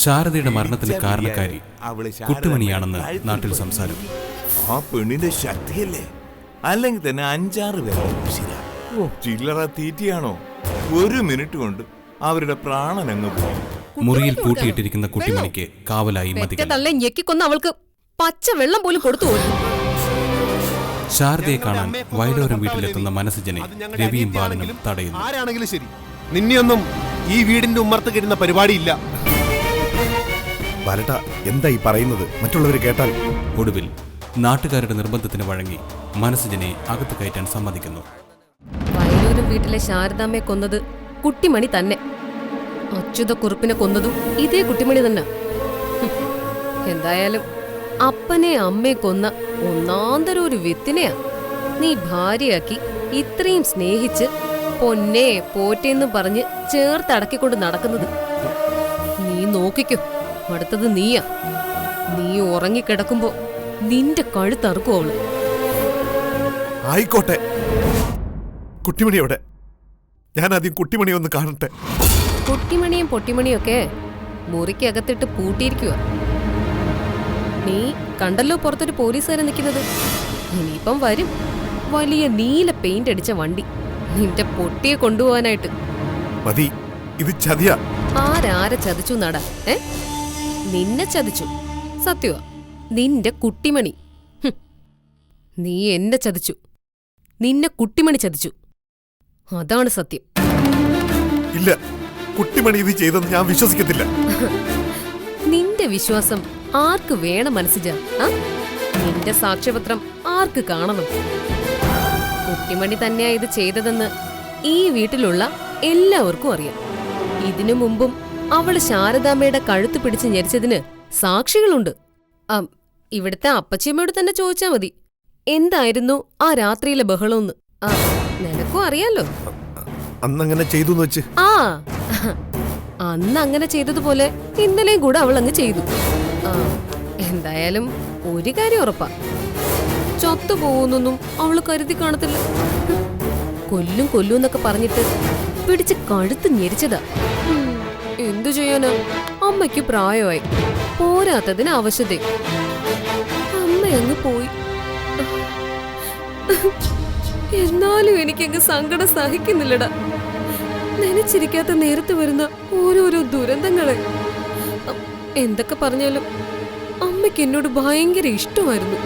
ശാരദയുടെ മരണത്തിന് കാരണക്കാരി കുട്ടിമണിയാണെന്ന് നാട്ടിൽ സംസാരം. ആ പെണ്ണിന്റെ ശക്തിയല്ലേ, അല്ലെങ്കിൽ തന്നെ 5-6 പേരെ ചില്ലറ തീറ്റിയാണോ? 1 മിനിറ്റ് കൊണ്ട് അവരുടെ പ്രാണൻ അങ്ങ് പോയി. മുറിയിൽ പൂട്ടിയിട്ടിരിക്കുന്ന കുട്ടിമണിക്ക് കാവലായി ഞെക്കിക്കൊന്ന് അവൾക്ക് പച്ച വെള്ളം പോലും കൊടുത്തു. ശാരദയെ കാണാൻ വയലോരം വീട്ടിലെത്തുന്ന മനസ്സുജനെ രവിയും ബാലനും തടയുന്നു. ആരാണെങ്കിലും ശരി, നിന്നെയൊന്നും ഈ വീടിന്റെ ഉമ്മർത്ത് കയറുന്ന പരിപാടിയില്ല. ബാലട്ട, എന്താ ഈ പറയുന്നത്? മറ്റുള്ളവർ കേട്ടാൽ. ഒടുവിൽ നാട്ടുകാരുടെ നിർബന്ധത്തിന് വഴങ്ങി മനസ്സുജനെ അകത്ത് കയറ്റാൻ സമ്മതിക്കുന്നു. വയലൂരും വീട്ടിലെ ശാരദാമ്മയെ കൊന്നത് കുട്ടിമണി തന്നെ. അച്യുതക്കുറുപ്പിനെ കൊന്നതും ഇതേ കുട്ടിമണി തന്നെ. എന്തായാലും അപ്പനെ അമ്മയെ കൊന്ന ഒന്നാന്തരം ഒരു വിത്തിനെയാ നീ ഭാര്യയാക്കി ഇത്രയും സ്നേഹിച്ച് പൊന്നെ പോറ്റേന്ന് പറഞ്ഞ് ചേർത്തടക്കിക്കൊണ്ട് നടക്കുന്നത്. നീ നോക്കിക്കോ, അടുത്തത് നീയാ. നീ ഉറങ്ങിക്കിടക്കുമ്പോ നിന്റെ കഴുത്തറുക്കും അവള്. ആയിക്കോട്ടെ, കുട്ടിമണി എവിടെ? ഞാൻ ആദ്യം കുട്ടിമണി ഒന്ന് കാണട്ടെ. കുട്ടിമണിയും പൊട്ടിമണിയും ഒക്കെ മുറിക്കകത്തിട്ട് പൂട്ടിയിരിക്കുക. നീ കണ്ടല്ലോ പുറത്തൊരു പോലീസുകാരൻ നിൽക്കുന്നത്. ഇനിയിപ്പം വരും വലിയ നീല പെയിന്റ് അടിച്ച വണ്ടി നിന്റെ പൊട്ടിയെ കൊണ്ടുപോകാനായിട്ട്. മതി, ഇത് ചതിയാ. ആരാരെ ചതിച്ചു നടാ? നിന്നെ ചതിച്ചു, സത്യവാ. നിന്റെ കുട്ടിമണി. നീ എന്നെ ചതിച്ചു, നിന്നെ കുട്ടിമണി ചതിച്ചു. അതാണ് സത്യം. ഇല്ല, കുട്ടിമണി ഇത് ചെയ്തെന്ന് ഞാൻ വിശ്വസിക്കത്തില്ല. നിന്റെ വിശ്വാസം ആർക്ക് വേണം മനസ്സിജ? നിന്റെ സാക്ഷ്യപത്രം ആർക്ക് കാണണം? കുട്ടിമണി തന്നെയാ ഇത് ചെയ്തതെന്ന് ഈ വീട്ടിലുള്ള എല്ലാവർക്കും അറിയാം. ഇതിനു മുമ്പും അവള് ശാരദാമ്മയുടെ കഴുത്ത് പിടിച്ച് ഞെരിച്ചതിന് സാക്ഷികളുണ്ട്. ഇവിടുത്തെ അപ്പച്ചിയമ്മയോട് തന്നെ ചോദിച്ചാ മതി എന്തായിരുന്നു ആ രാത്രിയിലെ ബഹളമെന്ന്. നിനക്കും അറിയാലോ. അന്നങ്ങനെ ചെയ്തു വെച്ച്. അന്ന് അങ്ങനെ ചെയ്തതുപോലെ ഇന്നലെയും കൂടെ അവൾ അങ്ങ് ചെയ്തു. എന്തായാലും ഒരു കാര്യം ഉറപ്പാ, ചത്തുപോകുന്നൊന്നും അവള് കരുതി കാണത്തില്ല. കൊല്ലും കൊല്ലും എന്നൊക്കെ പറഞ്ഞിട്ട് പിടിച്ച് കഴുത്ത് ഞെരിച്ചതാ. എന്തു ചെയ്യാനാ, അമ്മയ്ക്ക് പ്രായമായി, പോരാത്തതിന് അവശത. അമ്മ അങ്ങ് പോയി. എന്നാലും എനിക്കങ്ങ് സങ്കടം സഹിക്കുന്നില്ലടാ. നനച്ചിരിക്കാത്ത നേരത്ത് വരുന്ന ഓരോരോ ദുരന്തങ്ങളെ. എന്തൊക്കെ പറഞ്ഞാലും അമ്മയ്ക്ക് എന്നോട് ഭയങ്കര ഇഷ്ടമായിരുന്നു.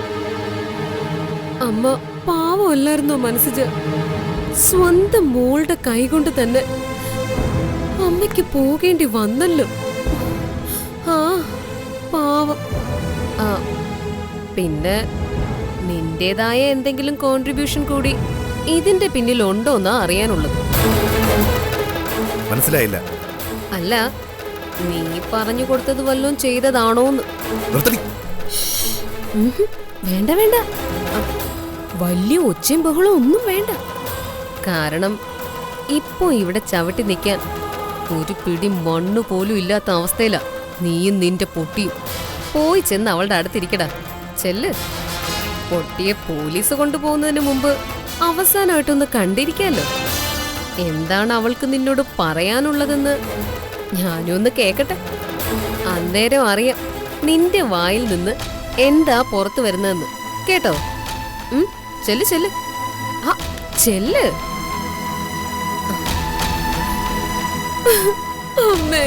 അമ്മ പാവമല്ലായിരുന്നോ മനസ്സിജ? സ്വന്തം മോളുടെ കൈകൊണ്ട് തന്നെ അമ്മയ്ക്ക് പോകേണ്ടി വന്നല്ലോ. പാവം. പിന്നെ നിന്റേതായ എന്തെങ്കിലും കോൺട്രിബ്യൂഷൻ കൂടി ഇതിന്റെ പിന്നിൽ ഉണ്ടോന്നാ അറിയാനുള്ളത്. മനസ്സിലായില്ല. അല്ല, നീ പറഞ്ഞു കൊടുത്തത് വല്ലതും ചെയ്തതാണോന്ന്. വേണ്ട വേണ്ട, വലിയ ഒച്ചയും ബഹളവും ഒന്നും വേണ്ട. കാരണം ഇപ്പൊ ഇവിടെ ചവിട്ടി നിൽക്കാൻ ഒരു പിടി മണ്ണു പോലും ഇല്ലാത്ത അവസ്ഥയിലാ നീയും നിന്റെ പൊട്ടിയും. പോയി ചെന്ന് അവളുടെ അടുത്തിരിക്കടാ. ചെല്ല്. പൊട്ടിയെ പോലീസ് കൊണ്ടുപോകുന്നതിന് മുമ്പ് അവസാനമായിട്ടൊന്ന് കണ്ടിരിക്കാലോ. എന്താണ് അവൾക്ക് നിന്നോട് പറയാനുള്ളതെന്ന് ഞാനും ഒന്ന് കേക്കട്ടെ. അന്നേരം അറിയാം നിന്റെ വായിൽ നിന്ന് എന്താ പുറത്തു വരുന്നതെന്ന്. കേട്ടോ? ചെല്ല് ചെല്ല് ചെല്ല്. അമ്മേ.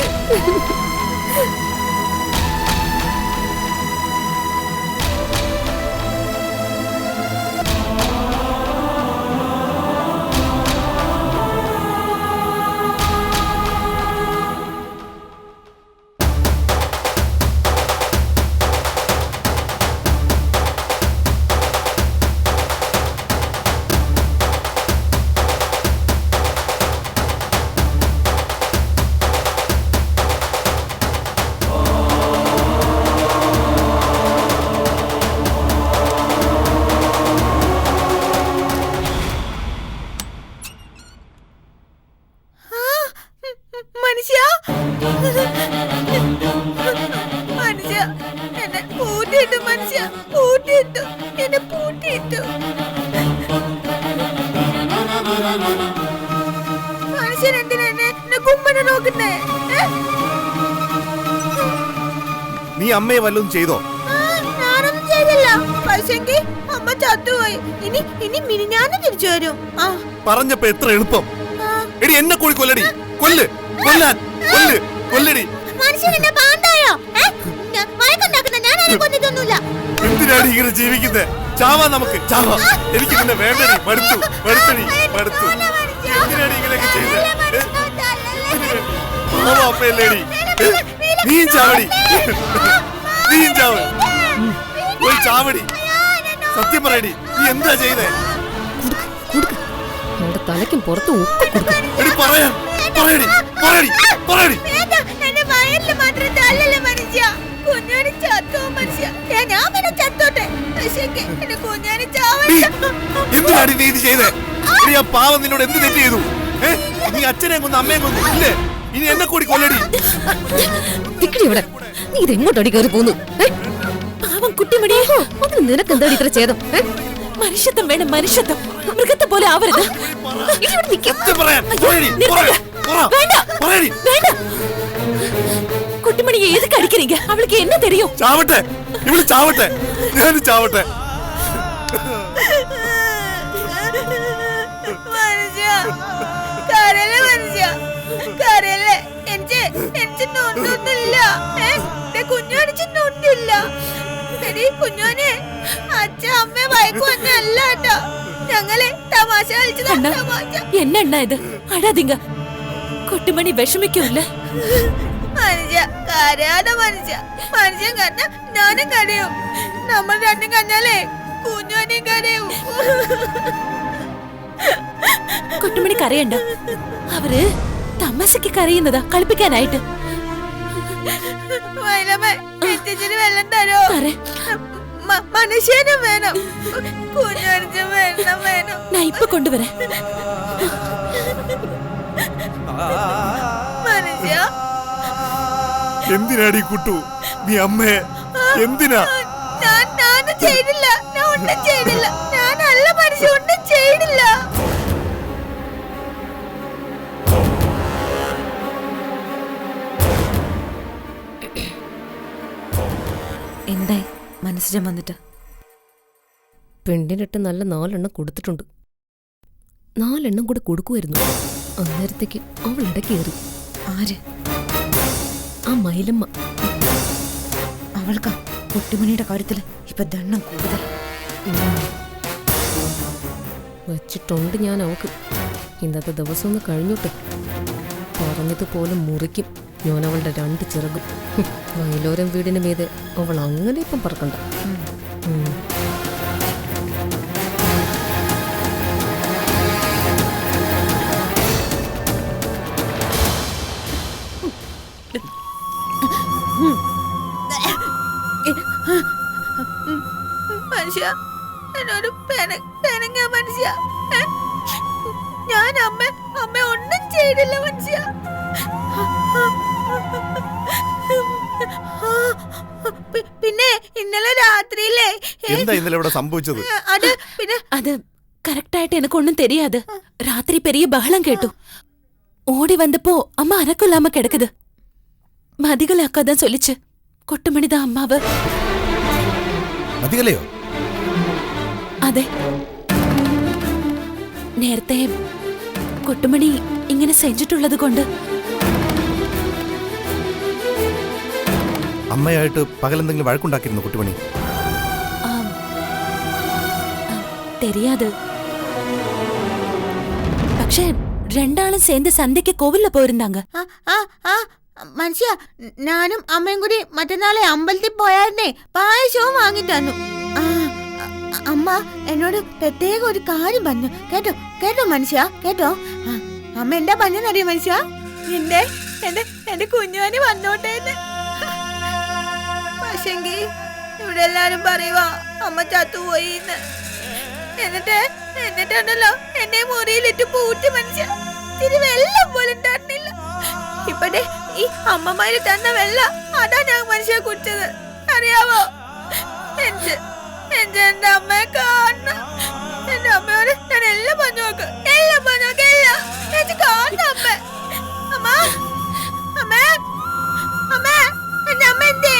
മനുഷ്യൻ എന്തിനാ എന്നെ കുമ്മനെ നോക്കുന്നേ? നീ അമ്മയെ വല്ലതും ചെയ്തോ? ഞാനൊന്നും ചെയ്തില്ല. പക്ഷെങ്കി അമ്മ ചത്തുപോയി. ഇനി മിനിഞ്ഞാന്ന് തിരിച്ചു വരും. പറഞ്ഞപ്പോ എത്ര എളുപ്പം. എടി എന്നെ കൂടി കൊല്ലടി. കൊല്ല്, കൊല്ലാൻ, കൊല്ല്, കൊല്ലടി. മനുഷ്യനെ പാണ്ടായോ? മയക്കുണ്ടാക്കുന്ന ഞാൻ ആരെ കൊന്നിട്ടൊന്നുമില്ല. എന്തിനാണ് ഇങ്ങനെ ജീവിക്കുന്നത്? ചാവാ നമുക്ക്, ചാവാ. എനിക്ക് നിന്നെ വേണ്ടടി. മടുത്തു, മടുത്തടി, മടുത്തു. എന്തിനാണ് ഇങ്ങനെയൊക്കെ ചെയ്തത്? അപ്പയല്ലേടി, നീയും ചാവടി, നീയും ചാവ്. പോയി ചാവടി. സത്യം പറയടി, നീ എന്താ ചെയ്തേ? അവിടെ തലയ്ക്കും പുറത്ത് ഉപ്പ് കൊടുക്കും. എടി പറയാൻ, പറയടി, പറയടി, പറയടി. എന്റെ വയറില് മാത്രം തല്ലല്ലേ മനുഷ്യ. കുഞ്ഞാണി ചത്തോ മനുഷ്യ. ഞാൻ പിന്നെ ചത്തോട്ടെ. പക്ഷേ എന്റെ കുഞ്ഞാണി ചാവണ്ട. എന്തിനാടി നീ ഇത് ചെയ്തേ? എടി ആ പാവം നിന്നോട് എന്ത് തെറ്റ് ചെയ്തു? നീ അച്ഛനെ കൊന്ന് അമ്മയെ കൊന്നു ഇല്ലേ? ഇനി എന്നെ കൂടി കൊല്ലടി. തിക്കടി ഇവിടെ. നീ ഇതെങ്ങോട്ടടി കയറി പോന്നു? പാവം കുട്ടിമണിയെ, അതിന് നിനക്ക് എന്താടി ഇത്ര ഛേദം? മനുഷ്യത്വം വേണം, മനുഷ്യത്വം. മൃഗത്തെ പോലെ ആവരുത്. സത്യം പറയാൻ, പറയടി, വേണ്ട, പറയടി. വേണ്ട. കുട്ടിമണിയെ ഏത് കടിക്കണീങ്ക? അവൾക്ക് എന്നെ തെരിയോ? ചാവട്ടെ, ഇവള് ചാവട്ടെ, ഞാനും ചാവട്ടെ. മനുഷ്യ കരല്ലേ, മനുഷ്യ കരല്ലേ. എനിക്ക് നൊന്നൊന്നുമില്ല. കുഞ്ഞാണിച്ചൊന്നുമില്ല. കുഞ്ഞോനെ അച്ഛ അമ്മ വയക്കു വന്നല്ല കേട്ടോ. ഞങ്ങളെ തമാശ കളിച്ചതാ. എന്നെണ്ണ ഇത് അഴാതിങ്ക. കുട്ടിമണി വിഷമിക്കൂല്ല. മനുഷ്യ കരയാതെ മനുഷ്യ. മനുഷ്യൻ കരഞ്ഞ ഞാനും കരയും. നമ്മൾ രണ്ടും കരഞ്ഞാലേ കുഞ്ഞോനെയും കരയും. കുട്ടിമണി കരയണ്ട. അവര് തമാശക്ക് കരയുന്നതാ, കളിപ്പിക്കാനായിട്ട്. വെള്ളം തരോ? മനുഷ്യനും വേണം, കുഞ്ഞോനിച്ചും വെള്ളം വേണം. ഞാൻ ഇപ്പൊ കൊണ്ടുവരാം. മനുഷ്യ എന്തിനാടി കുട്ടു നീ അമ്മയെ എന്തിനാ? ഞാനൊന്നും ചെയ്തില്ല. ഞാൻ ഒന്നും ചെയ്തില്ല. ഞാനല്ല മനുഷ്യ, ഒന്നും ചെയ്തില്ല. എന്തായി മനസ്സിലും വന്നിട്ട്? പെണ്ണിനിട്ട് നല്ല 4 എണ്ണം കൊടുത്തിട്ടുണ്ട്. 4 എണ്ണം കൂടെ കൊടുക്കുമായിരുന്നു. അന്നേരത്തേക്ക് അവൾ ഇടയ്ക്ക് കയറി. ആര്? ആ മയിലമ്മ. അവൾക്കാ കുട്ടിമണിയുടെ കാര്യത്തില് ഇപ്പൊ ദണ്ണം കൂടുതൽ. വച്ചിട്ടുണ്ട് ഞാൻ അവക്ക്. ഇന്നത്തെ ദിവസം ഒന്ന് കഴിഞ്ഞോട്ടെ. പറഞ്ഞതുപോലെ മുറിക്കും ഞാൻ അവളുടെ 2 ചിറകും. വയലോരം വീടിന് മീതെ അവൾ അങ്ങനെ ഇപ്പം പറക്കണ്ട. മനുഷ്യ എന്നോട് പെനങ്ങ മനുഷ്യ. ഞാൻ അമ്മ ഒന്നും ചെയ്തില്ല മനുഷ്യ. പിന്നെ ഇന്നലെ രാത്രിയിലേ എന്താ ഇന്നലെ ഇവിടെ സംഭവിച്ചത്? അത് കറക്റ്റായിട്ട് എനിക്കൊന്നും தெரியாது. രാത്രി പെരിയ ബഹളം കേട്ടു. ഓടി വന്നപ്പോ അമ്മ അനക്കൊല്ലാമ കിടക്കുത്. മതികളാക്കാതാ ചൊല്ലിച്ച് കൊട്ടുമണിതാ അമ്മാവ്. മതികളെയോ? അതെ, നേരത്തെ കൊട്ടുമണി ഇങ്ങനെ സെഞ്ചിട്ടുള്ളത് കൊണ്ട്. അമ്മയായിട്ട് പകലെന്തെങ്കിലും വഴക്കുണ്ടാക്കിയിരുന്നു കുട്ടിമണി? தெரியாது. പക്ഷേ രണ്ടാളും சேர்ந்து സന്ധ്യക്ക് കോവിലിൽ പോയിരുന്നാങ്ക. മനുഷ്യ ഞാനും അമ്മയും കൂടി മറ്റന്നാളെ അമ്പലത്തിൽ പോയായിരുന്നേ. പായസവും വാങ്ങി തന്നു. അമ്മ എന്നോട് പ്രത്യേക ഒരു കാര്യം പറഞ്ഞു. കേട്ടോ മനുഷ്യ, കേട്ടോ? അമ്മ എന്താ പറഞ്ഞറിയോ മനുഷ്യ? എന്റെ കുഞ്ഞുവാനി വന്നോട്ടേന്ന്. പക്ഷെങ്കി ഇവിടെ എല്ലാരും പറയുവാ അമ്മ ചത്തുപോയി. എന്നിട്ടുണ്ടല്ലോ എന്നെ മുറിയിലിട്ട് പൂട്ടി മനുഷ്യ. തിരി വെള്ളം പോലും തന്നില്ല. ഇപ്പഴേ ഈ അമ്മമാര് തന്ന വെള്ള അതാ ഞാൻ മനുഷ്യ കുടിച്ചത്. അറിയാവോ? എന്റെ അമ്മയെ കാണണം. എന്റെ അമ്മയോട് ഞാൻ എല്ലാം പറഞ്ഞു നോക്ക്. എല്ലാം കാണണം അമ്മ. അമ്മ അമ്മ അമ്മ എന്റെ അമ്മ എന്തേ?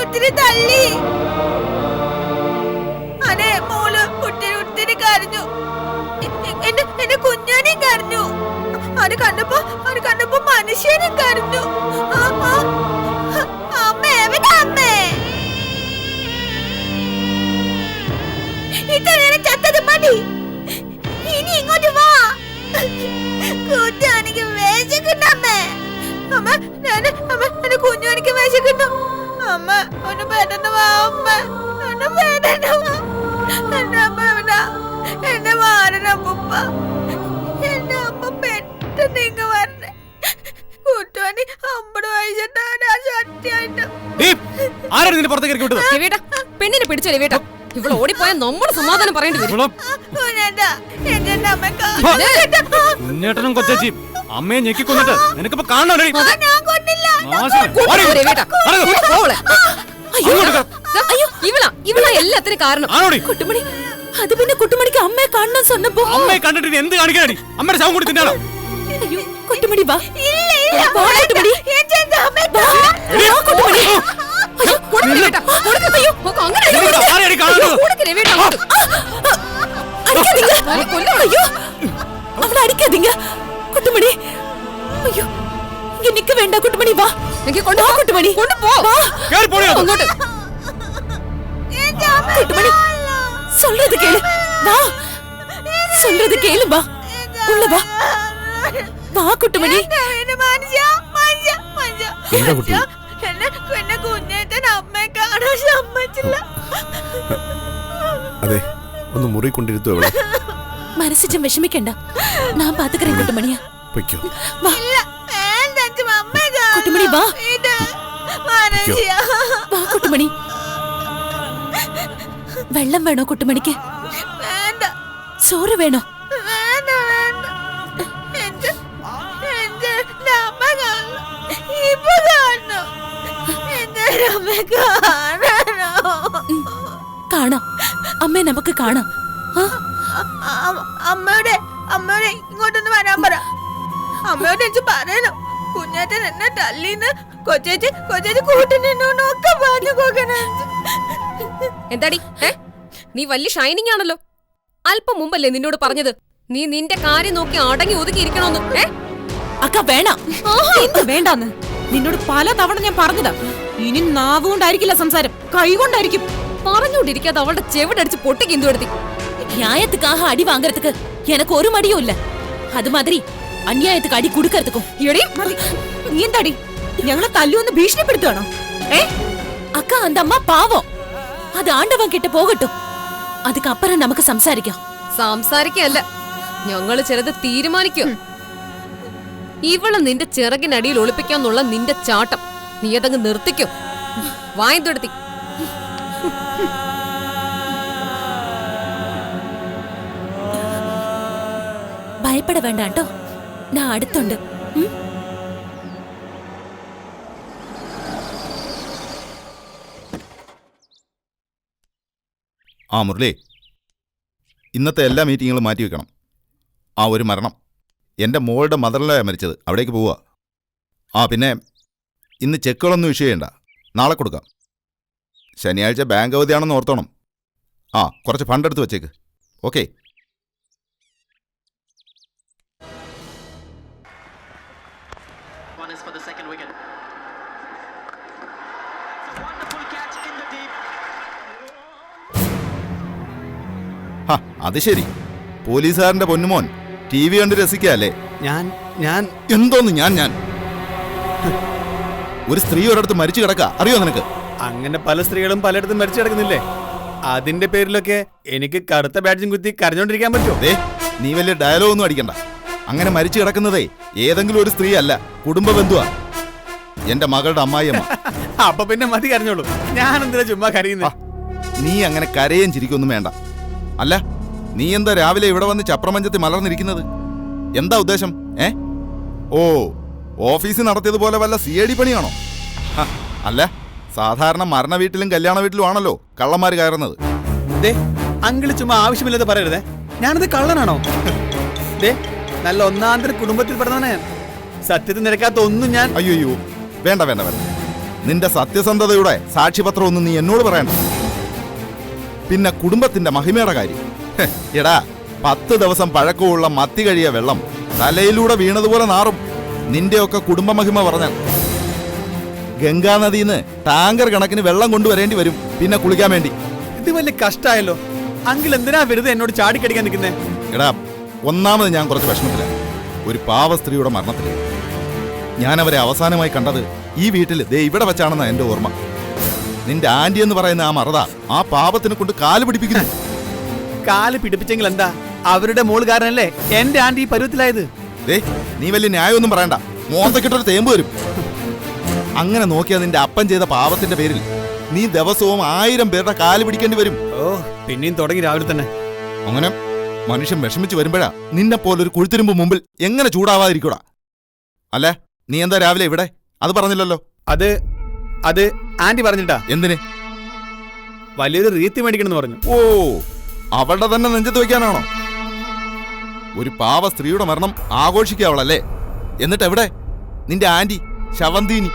ഒത്തിരി തള്ളി. അതെ മോള് ഒത്തിരി കരഞ്ഞു. എന്റെ കുഞ്ഞാനെയും കരഞ്ഞു. അത് കണ്ടപ്പോ മനുഷ്യനും കരഞ്ഞു. അമ്മ എവിടെ അമ്മേ? ഇത്ര നേരം ചത്തത് മതി. ഇനി ഇങ്ങോട്ട് വാ. കുഞ്ഞാനിക്ക് വിശക്കുണ്ടമ്മേ. അമ്മ എന്റെ കുഞ്ഞാനിക്ക് വിശക്കുന്നു. അമ്മ ഒന്ന് പെട്ടെന്ന് വാ. അമ്മ ഒന്ന് പെട്ടെന്ന് വാ. എന്റെ അമ്മ എവിടാ? എന്റെ വാരനപ്പ. എന്റെ അമ്മ പെട്ടെന്ന് ഇങ്ങ് വരണേ. കുട്ടുവാനി 50 വയസ്സുണ്ടാ സത്യായിട്ട്. ആരാണ് നിന്നെ പുറത്തേക്ക് ഇറക്കി വിട്ടത്? രവിയേട്ടാ, പെണ്ണിനെ പിടിച്ചോ രവിയേട്ടാ. ഇവിടെ ഓടിപ്പോയാൽ നമ്മുടെ സമാധാനം പറയേണ്ടി വരും. കുഞ്ഞേട്ടാ, എന്റെ അമ്മ കുഞ്ഞേട്ടനും കൊച്ചേച്ചിയും അമ്മയെ ഞെക്കിക്കൊന്നിട്ട് നിനക്കിപ്പോ കാണണോ? ഞാൻ കൊണ്ടില്ല. ഇവളാ എല്ലാത്തിനും കാരണം. കുട്ടുമണി, അത് പിന്നെ കുട്ടുമണിക്ക് അമ്മയെ കാണണം சொன்னப்போ അമ്മയെ കണ്ടിട്ട് എന്ത് കാണിക്കാടി? അമ്മയുടെ ശവം കൂടി തിന്നാണോ? അയ്യോ കുട്ടുമണി വാ. ഇല്ല വാ കുട്ടുമണി. എന്റെ അമ്മ വാ കുട്ടുമണി. അയ്യോ, കൊടുക്ക് രവിയേട്ടാ, കൊടുക്ക്. അയ്യോ, അങ്ങനെ ആരെയാടി കാണുന്നത്? കൊടുക്ക് രവിയേട്ടാ അങ്ങോട്ട്. അടിക്കാதீங்க. ஐயோ அவளை அடிக்காதீங்க குட்டுமணி. ஐயோ இங்க நிக்க வேண்டாம் குட்டுமணி. வா എനിക്ക് കൊണ്ടുപോ குட்டுமணி. കൊണ്ടുപോ. കേറി പോടി അത്. അങ്ങോട്ട്. குட்டுமணி சொல்றது கேளு. வா சொல்றது கேளு. வா உள்ள வா. വാ കുട്ടുമണി. എന്നെ കുഞ്ഞേട്ടൻ അമ്മയെ കാണാൻ സമ്മതിച്ചില്ല. അതെ, ഒന്ന് മുറി കൊണ്ടിരുത്തു അവളെ. മനസ്സിച്ചും വിഷമിക്കണ്ട, ഞാൻ പാത്തുക്കറേൻ കുട്ടുമണിയാ. പൊയ്ക്കോ. വാ കുട്ടുമണി. വാ വാ കുട്ടുമണി. വെള്ളം വേണോ കുട്ടുമണിക്ക്? വേണ്ട ചോറ് വേണോ? വേണ്ട എന്റെ അമ്മ കാണണം. ഇപ്പൊ കാണണോ? എന്റെ അമ്മ കാണണോ? കാണാം, അമ്മേ നമുക്ക് കാണാം. അമ്മയുടെ ഇങ്ങോട്ടൊന്ന് വരാൻ പറ. അമ്മയോട് എനിക്ക് പറയണം, കുഞ്ഞേട്ടൻ എന്നെ തല്ലിന്ന് കൊച്ചേച്ചി കൂട്ടിനൊക്കെ പറഞ്ഞു പോകണേ. എന്താടി നീ വലിയ ഷൈനിങ് ആണല്ലോ. അല്പം മുമ്പല്ലേ നിന്നോട് പറഞ്ഞത് നീ നിന്റെ കാര്യം നോക്കി അടങ്ങി ഒതുക്കി ഇരിക്കണോന്ന്. അക്ക വേണം. എന്ത് വേണ്ടാന്ന് നിന്നോട് പല തവണ ഞാൻ പറഞ്ഞതാ. ഇനി നാവ് കൊണ്ടായിരിക്കില്ല സംസാരം, കൈ കൊണ്ടായിരിക്കും. പറഞ്ഞുകൊണ്ടിരിക്കാതെ അവളുടെ ചെവിടടിച്ച് പൊട്ടിക്ക് എന്തുവരുത്തി. நியாயத்துக்காக அடி வாங்குறதுக்கு எனக்கு ஒரு மடியும் இல்ல. அது மாதிரி அநியாயத்துக்கு அடி கொடுக்கறதுக்கும். நீ എന്താടി ഞങ്ങളെ തല്ലുവെന്ന് ഭീഷണിപ്പെടുത്തുവാണോ? அக்கா அந்த அம்மா பாவம், அது ஆண்டவன் கிட்ட போகட்டும். அதுக்கப்புறம் നമുക്ക് സംസാരിക്കാം. സംസാരിക്കല്ല, ഞങ്ങള് ചിലത് തീരുമാനിക്കും. ഇവള് നിന്റെ ചിറകിനടിയിൽ ഒളിപ്പിക്കാന്നുള്ള നിന്റെ ചാട്ടം നീ അതങ്ങ് നിർത്തിക്കോ. വായന്തെടുത്തി. ഭയപ്പെട വേണ്ട കേട്ടോ, ഞാൻ അടുത്തുണ്ട്. ആ മുരളി, ഇന്നത്തെ എല്ലാ മീറ്റിങ്ങുകളും മാറ്റി വെക്കണം. ആ ഒരു മരണം, എൻ്റെ മോളുടെ മദറിലാണ് മരിച്ചത്, അവിടേക്ക് പോവുക. ആ പിന്നെ ഇന്ന് ചെക്കുകളൊന്നും ഇഷ്യൂ ചെയ്യണ്ട, നാളെ കൊടുക്കാം. ശനിയാഴ്ച ബാങ്ക് അവധിയാണെന്ന് ഓർത്തോണം. ആ കുറച്ച് ഫണ്ട് എടുത്ത് വെച്ചേക്ക്. ഓക്കെ. അത് ശരി, പോലീസുകാരന്റെ പൊന്നുമോൻ ടി വി കണ്ട് രസിക്കല്ലേ? ഞാൻ എന്തോന്ന് ഞാൻ ഒരു സ്ത്രീ ഒരിടത്ത് മരിച്ചു കിടക്ക, അറിയോ നിനക്ക്? അങ്ങനെ പല സ്ത്രീകളും പലയിടത്തും മരിച്ചു കിടക്കുന്നില്ലേ? അതിന്റെ പേരിലൊക്കെ എനിക്ക് കറുത്ത ബാഡ്ജും കുത്തി കരഞ്ഞോണ്ടിരിക്കാൻ പറ്റുമോ? നീ വലിയ ഡയലോഗ് ഒന്നും അടിക്കണ്ട. അങ്ങനെ മരിച്ചു കിടക്കുന്നതേ ഏതെങ്കിലും ഒരു സ്ത്രീ അല്ല, കുടുംബ ബന്ധുവാ, എന്റെ മകളുടെ അമ്മായിയമ്മ. അപ്പൊ പിന്നെ മതി കരഞ്ഞോളൂ, ഞാൻ എന്തിനാ ചുമ്മാ കരയുന്നേ? നീ അങ്ങനെ കരയും ചിരിക്കൊന്നും വേണ്ട. അല്ല, നീ എന്താ രാവിലെ ഇവിടെ വന്ന് ചപ്രമഞ്ചത്തിൽ മലർന്നിരിക്കുന്നത്? എന്താ ഉദ്ദേശം? ഓ, ഓഫീസിൽ നടത്തിയതുപോലെ വല്ല CID പണിയാണോ? അല്ല, സാധാരണ മരണ വീട്ടിലും കല്യാണ വീട്ടിലും ആണല്ലോ കള്ളന്മാര് കയറുന്നത്. അങ്കിള് ചുമ്മാ ആവശ്യമില്ലാതെ പറയരുതേ. ഞാനത് കള്ളനാണോ? നല്ല ഒന്നാന്തര കുടുംബത്തിൽ പെടുന്നവനെ, സത്യത്തിൽ നിരക്കാത്ത ഒന്നും ഞാൻ. അയ്യോ വേണ്ട വേണ്ട വേണ്ട, നിന്റെ സത്യസന്ധതയുടെ സാക്ഷ്യപത്രം ഒന്നും നീ എന്നോട് പറയണ്ട. പിന്നെ കുടുംബത്തിന്റെ മഹിമയുടെ കാര്യം. എടാ, 10 ദിവസം പഴക്കമുള്ള മത്തി കഴിയ വെള്ളം തലയിലൂടെ വീണതുപോലെ നാറും. നിന്റെയൊക്കെ കുടുംബ മഹിമ പറഞ്ഞാൽ ഗംഗാനദിന്ന് ടാങ്കർ കണക്കിന് വെള്ളം കൊണ്ടുവരേണ്ടി വരും പിന്നെ കുളിക്കാൻ വേണ്ടി. ഇത് വലിയ കഷ്ടായല്ലോ. അങ്കിൾ എന്തിനാ വെറുതെ എന്നോട് ചാടിക്കടിക്കാൻ നിൽക്കുന്നേ? എടാ, ഒന്നാമത് ഞാൻ കുറച്ച് വിഷമത്തില. ഒരു പാവ സ്ത്രീയുടെ മരണത്തിൽ ഞാൻ അവരെ അവസാനമായി കണ്ടത് ഈ വീട്ടിൽ ദേ ഇവിടെ വെച്ചാണെന്നാ എന്റെ ഓർമ്മ. നിന്റെ ആന്റി എന്ന് പറയുന്ന ആ മറത ആ പാപത്തിനെ കൊണ്ട് കാല് പിടിപ്പിക്കുന്നു. കാല് പിടിപ്പിച്ചെങ്കിൽ എന്താ? അവരുടെ മോള് കാരനല്ലേ എന്റെ ആന്റി ഈ പരുവത്തിലായത്. ദേ, നീ വലിയ ന്യായമൊന്നും പറയണ്ട. മോന്തക്കിട്ടൊരു തേമ്പ് വരും. അങ്ങനെ നോക്കിയാൽ നിന്റെ അപ്പൻ ചെയ്ത പാപത്തിന്റെ പേരിൽ നീ ദിവസവും 1000 പേരുടെ കാല് പിടിക്കേണ്ടി വരും. ഓ, പിന്നെയും തുടങ്ങി രാവിലെ തന്നെ. അങ്ങനെ മനുഷ്യൻ വിഷമിച്ച് വരുമ്പോഴാ നിന്നെ പോലൊരു കുഴുത്തിരുമ്പ് മുമ്പിൽ എങ്ങനെ ചൂടാവാതിരിക്കൂടാ? അല്ലേ, നീ എന്താ രാവിലെ ഇവിടെ? അത് പറഞ്ഞില്ലല്ലോ. അത് ആന്റി പറഞ്ഞിട്ടാ. എന്തിന്? വലിയൊരു റീത്തി മേടിക്കണമെന്ന് പറഞ്ഞു. ഓ, അവളുടെ തന്നെ നെഞ്ചത്ത് വെക്കാനാണോ? ഒരു പാവ സ്ത്രീയുടെ മരണം ആഘോഷിക്കാവളല്ലേ? എന്നിട്ട് എവിടെ നിന്റെ ആന്റി ശവന്തീനി?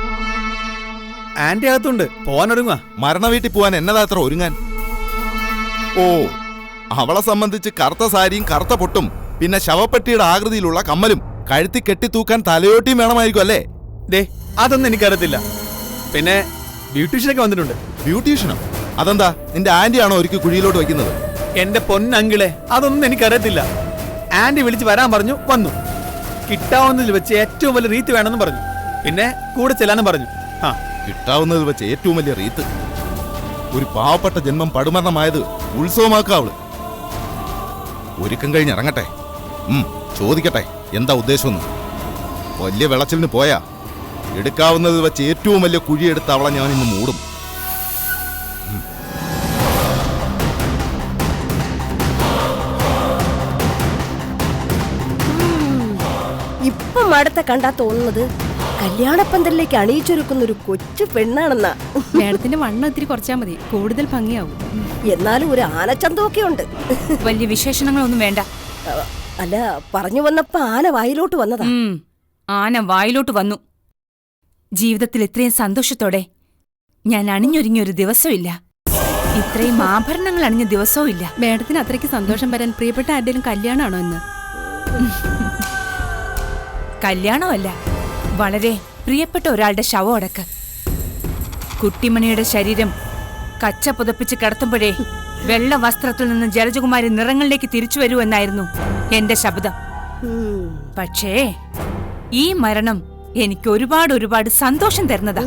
ആന്റി അകത്തുണ്ട്, പോവാനൊരുങ്ങാ. മരണ വീട്ടിൽ പോവാൻ എന്നതാത്ര ഒരുങ്ങാൻ? ഓ, അവളെ സംബന്ധിച്ച് കറുത്ത സാരിയും കറുത്ത പൊട്ടും പിന്നെ ശവപ്പെട്ടിയുടെ ആകൃതിയിലുള്ള കമ്മലും കഴുത്തി കെട്ടിത്തൂക്കാൻ തലയോട്ടിയും വേണമായിരിക്കും അല്ലേ? ദേ, അതൊന്നും എനിക്കറിയത്തില്ല. പിന്നെ ബ്യൂട്ടീഷ്യനൊക്കെ വന്നിട്ടുണ്ട്. ബ്യൂട്ടീഷ്യനോ? അതെന്താ, നിന്റെ ആന്റിയാണോ ഒരിക്കൽ കുഴിയിലോട്ട് വെക്കുന്നത്? എന്റെ പൊന്നങ്കിളെ, അതൊന്നും എനിക്കറിയത്തില്ല. ആന്റി വിളിച്ച് വരാൻ പറഞ്ഞു, വന്നു. കിട്ടാവുന്നതിൽ വെച്ച് ഏറ്റവും വലിയ റീത്ത് വേണമെന്ന് പറഞ്ഞു. പിന്നെ കൂടെ ചെല്ലാനും പറഞ്ഞു. ആ, കിട്ടാവുന്നതിൽ വെച്ച് ഏറ്റവും വലിയ റീത്ത്. ഒരു പാവപ്പെട്ട ജന്മം പടുമരണമായത് ഉത്സവമാക്കാവള്. ഒരുക്കം കഴിഞ്ഞിറങ്ങട്ടെ. ചോദിക്കട്ടെ എന്താ ഉദ്ദേശമെന്ന്. വലിയ വെളച്ചിലിന് പോയാ എടുക്കാവുന്നതിൽ വെച്ച് ഏറ്റവും വലിയ കുഴിയെടുത്ത് അവളെ ഞാൻ ഇന്ന് മൂടും. ഇപ്പം അടുത്ത കണ്ടാ തോന്നുന്നത് കല്യാണപ്പന്തലിലേക്ക് അണിയിച്ചൊരുക്കുന്ന ഒരു കൊച്ചു പെണ്ണാണെന്നാ. മേഡത്തിന്റെ വണ്ണം ഇത്തിരി കുറച്ചാൽ മതി, കൂടുതൽ ഭംഗിയാവും. എന്നാലും ഒരു ആനച്ചന്തമൊക്കെ ഉണ്ട്. വലിയ വിശേഷണങ്ങളൊന്നും വേണ്ട. അല്ല, പറഞ്ഞു വന്നപ്പോ ആന വായിലോട്ട് വന്നതാ. ആന വായിലോട്ട് വന്നു. ജീവിതത്തിൽ ഇത്രയും സന്തോഷത്തോടെ ഞാൻ അണിഞ്ഞൊരുങ്ങിയൊരു ദിവസമില്ല. ഇത്രയും ആഭരണങ്ങൾ അണിഞ്ഞ ദിവസവും ഇല്ല. മേഡത്തിന് അത്രയ്ക്ക് സന്തോഷം വരാൻ പ്രിയപ്പെട്ട ആരുടെയും കല്യാണമാണോ എന്ന്? കല്യാണമല്ല, വളരെ പ്രിയപ്പെട്ട ഒരാളുടെ ശവം അടക്ക്. കുട്ടിമണിയുടെ ശരീരം കച്ച പുതപ്പിച്ച് കിടത്തുമ്പോഴേ വെള്ള വസ്ത്രത്തിൽ നിന്ന് ജലജകുമാരി നിറങ്ങളിലേക്ക് തിരിച്ചു വരൂ എന്നായിരുന്നു എന്റെ ശബ്ദം. പക്ഷേ ഈ മരണം എനിക്ക് ഒരുപാട് സന്തോഷം തരുന്നതാ.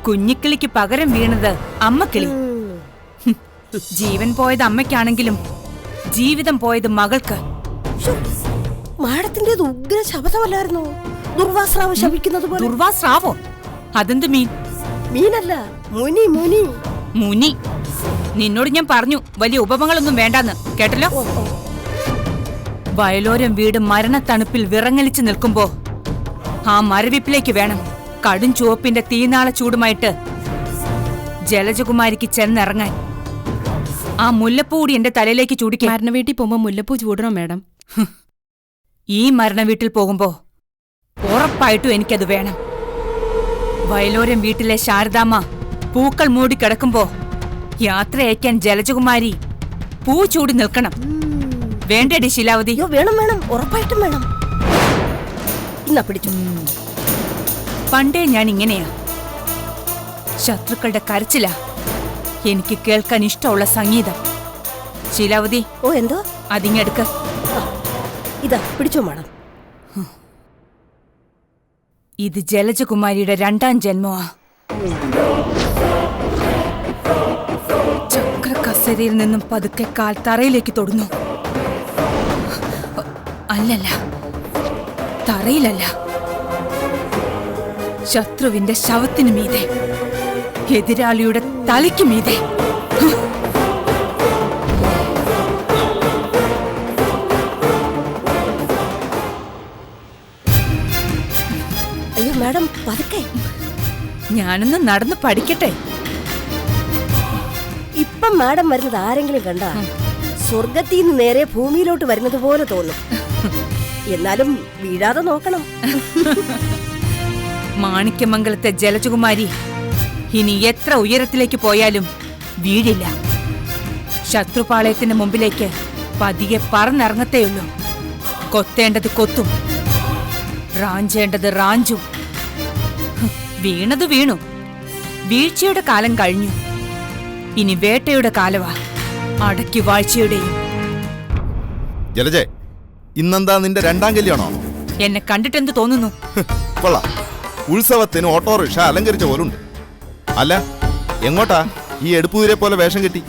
കുഞ്ഞിക്കിളിക്ക് പകരം വീണത് അമ്മക്കിളി. ജീവൻ പോയത് അമ്മയ്ക്കാണെങ്കിലും ജീവിതം പോയത് മകൾക്ക്. മാഡത്തിന്റെ ഉഗ്ര ശബ്ദമല്ലായിരുന്നു ദുർവാസ്രാവ് ശപിക്കുന്നത് പോലെ? ദുർവാസ്രാവോ? അതെന്ത് മീൻ? മീനല്ല, മുനി. മുനി മുനി. നിന്നോട് ഞാൻ പറഞ്ഞു വലിയ ഉപമകളൊന്നും വേണ്ടാന്ന്, കേട്ടല്ലോ. വയലോരം വീട് മരണത്തണുപ്പിൽ വിറങ്ങലിച്ചു നിൽക്കുമ്പോ ആ മരവിപ്പിലേക്ക് വേണം കടും ചുവപ്പിന്റെ തീനാള ചൂടുമായിട്ട് ജലജകുമാരിക്ക് ചെന്നിറങ്ങാൻ. ആ മുല്ലപ്പൂടി എന്റെ തലയിലേക്ക് ചൂടിക്കാൻ. മരണ വീട്ടിൽ പോകുമ്പോ മുല്ലപ്പൂ ചൂടണോ മേഡം? ഈ മരണ വീട്ടിൽ പോകുമ്പോ ഉറപ്പായിട്ടും എനിക്കത് വേണം. വയലോരം വീട്ടിലെ ശാരദാമ്മ പൂക്കൾ മൂടിക്കിടക്കുമ്പോ യാത്ര അയക്കാൻ ജലജകുമാരി പൂ ചൂടി നിൽക്കണം. വേണ്ടടി ശിലാവതി? വേണം, ഉറപ്പായിട്ടും വേണം. ഇന്നാ പിടിച്ചു. പണ്ടേ ഞാൻ ഇങ്ങനെയാ. ശത്രുക്കളുടെ കരച്ചിലാ എനിക്ക് കേൾക്കാൻ ഇഷ്ടമുള്ള സംഗീതം. ശീലാവതി, ഓ എന്തോ? അതിങ്ങെടുക്ക. ഇതാ പിടിച്ചോ മാഡം. ഇത് ജലജകുമാരിയുടെ 2ാം ജന്മമാ. ചക്രക്കസേരയിൽ നിന്നും പതുക്കെ കാൽ തറയിലേക്ക് തൊടുന്നു. അല്ലല്ല, തറയിലല്ല, ശത്രുവിന്റെ ശവത്തിനു മീതെ, എതിരാളിയുടെ തലയ്ക്ക് മീതെ. അയ്യോ മാഡം, പതുക്കെ. ഞാനൊന്ന് നടന്ന് പഠിക്കട്ടെ. ഇപ്പം മാഡം വരുന്നത് ആരെങ്കിലും കണ്ടാ സ്വർഗത്തിൽ നിന്ന് നേരെ ഭൂമിയിലോട്ട് വരുന്നത് പോലെ തോന്നും. എന്നാലും വീഴാതെ നോക്കണം. മാണിക്യമംഗലത്തെ ജലജകുമാരി ഇനി എത്ര ഉയരത്തിലേക്ക് പോയാലും വീഴില്ല. ശത്രുപാളയത്തിന് മുമ്പിലേക്ക് പതിയെ പറന്നിറങ്ങത്തേയുള്ളൂ. കൊത്തേണ്ടത് കൊത്തും, റാഞ്ചേണ്ടത് റാഞ്ചും. വീണത് വീണു. വീഴ്ചയുടെ കാലം കഴിഞ്ഞു. ഇനി വേട്ടയുടെ കാലവാ, അടക്കി വാഴ്ചയുടെയും. ജലജെ, ഇന്നെന്താ നിന്റെ രണ്ടാം കല്യാണോ? എന്നെ കണ്ടിട്ടെന്ത് തോന്നുന്നു? കൊള്ളാം. ഉത്സവത്തിന് ഓട്ടോറിക്ഷ അലങ്കരിച്ച പോലുണ്ട്. അല്ല, എങ്ങോട്ടാ ഈ എടുപ്പുതിരെ പോലെ വേഷം കെട്ടി?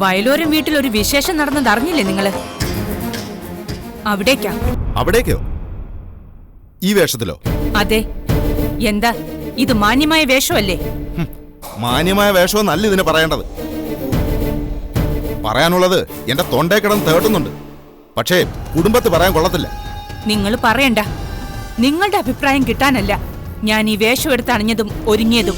വയലോരം വീട്ടിൽ ഒരു വിശേഷം നടന്നത് അറിഞ്ഞില്ലേ നിങ്ങള്? അവിടേക്കാ. അവിടേക്കോ? ഈ വേഷത്തിലോ? അതെ. എന്താ ഇത് മാന്യമായ വേഷമല്ലേ? മാന്യമായ വേഷമെന്നല്ല ഇതിനെ പറയേണ്ടത്. പറയാനുള്ളത് എന്റെ തൊണ്ടേ കിടന്ന് തേട്ടുന്നുണ്ട്. പക്ഷേ കുടുംബത്ത് പറയാൻ കൊള്ളത്തില്ല. നിങ്ങൾ പറയണ്ട. നിങ്ങളുടെ അഭിപ്രായം കിട്ടാനല്ല ഞാൻ ഈ വേഷം എടുത്ത് അണിഞ്ഞതും ഒരുങ്ങിയതും.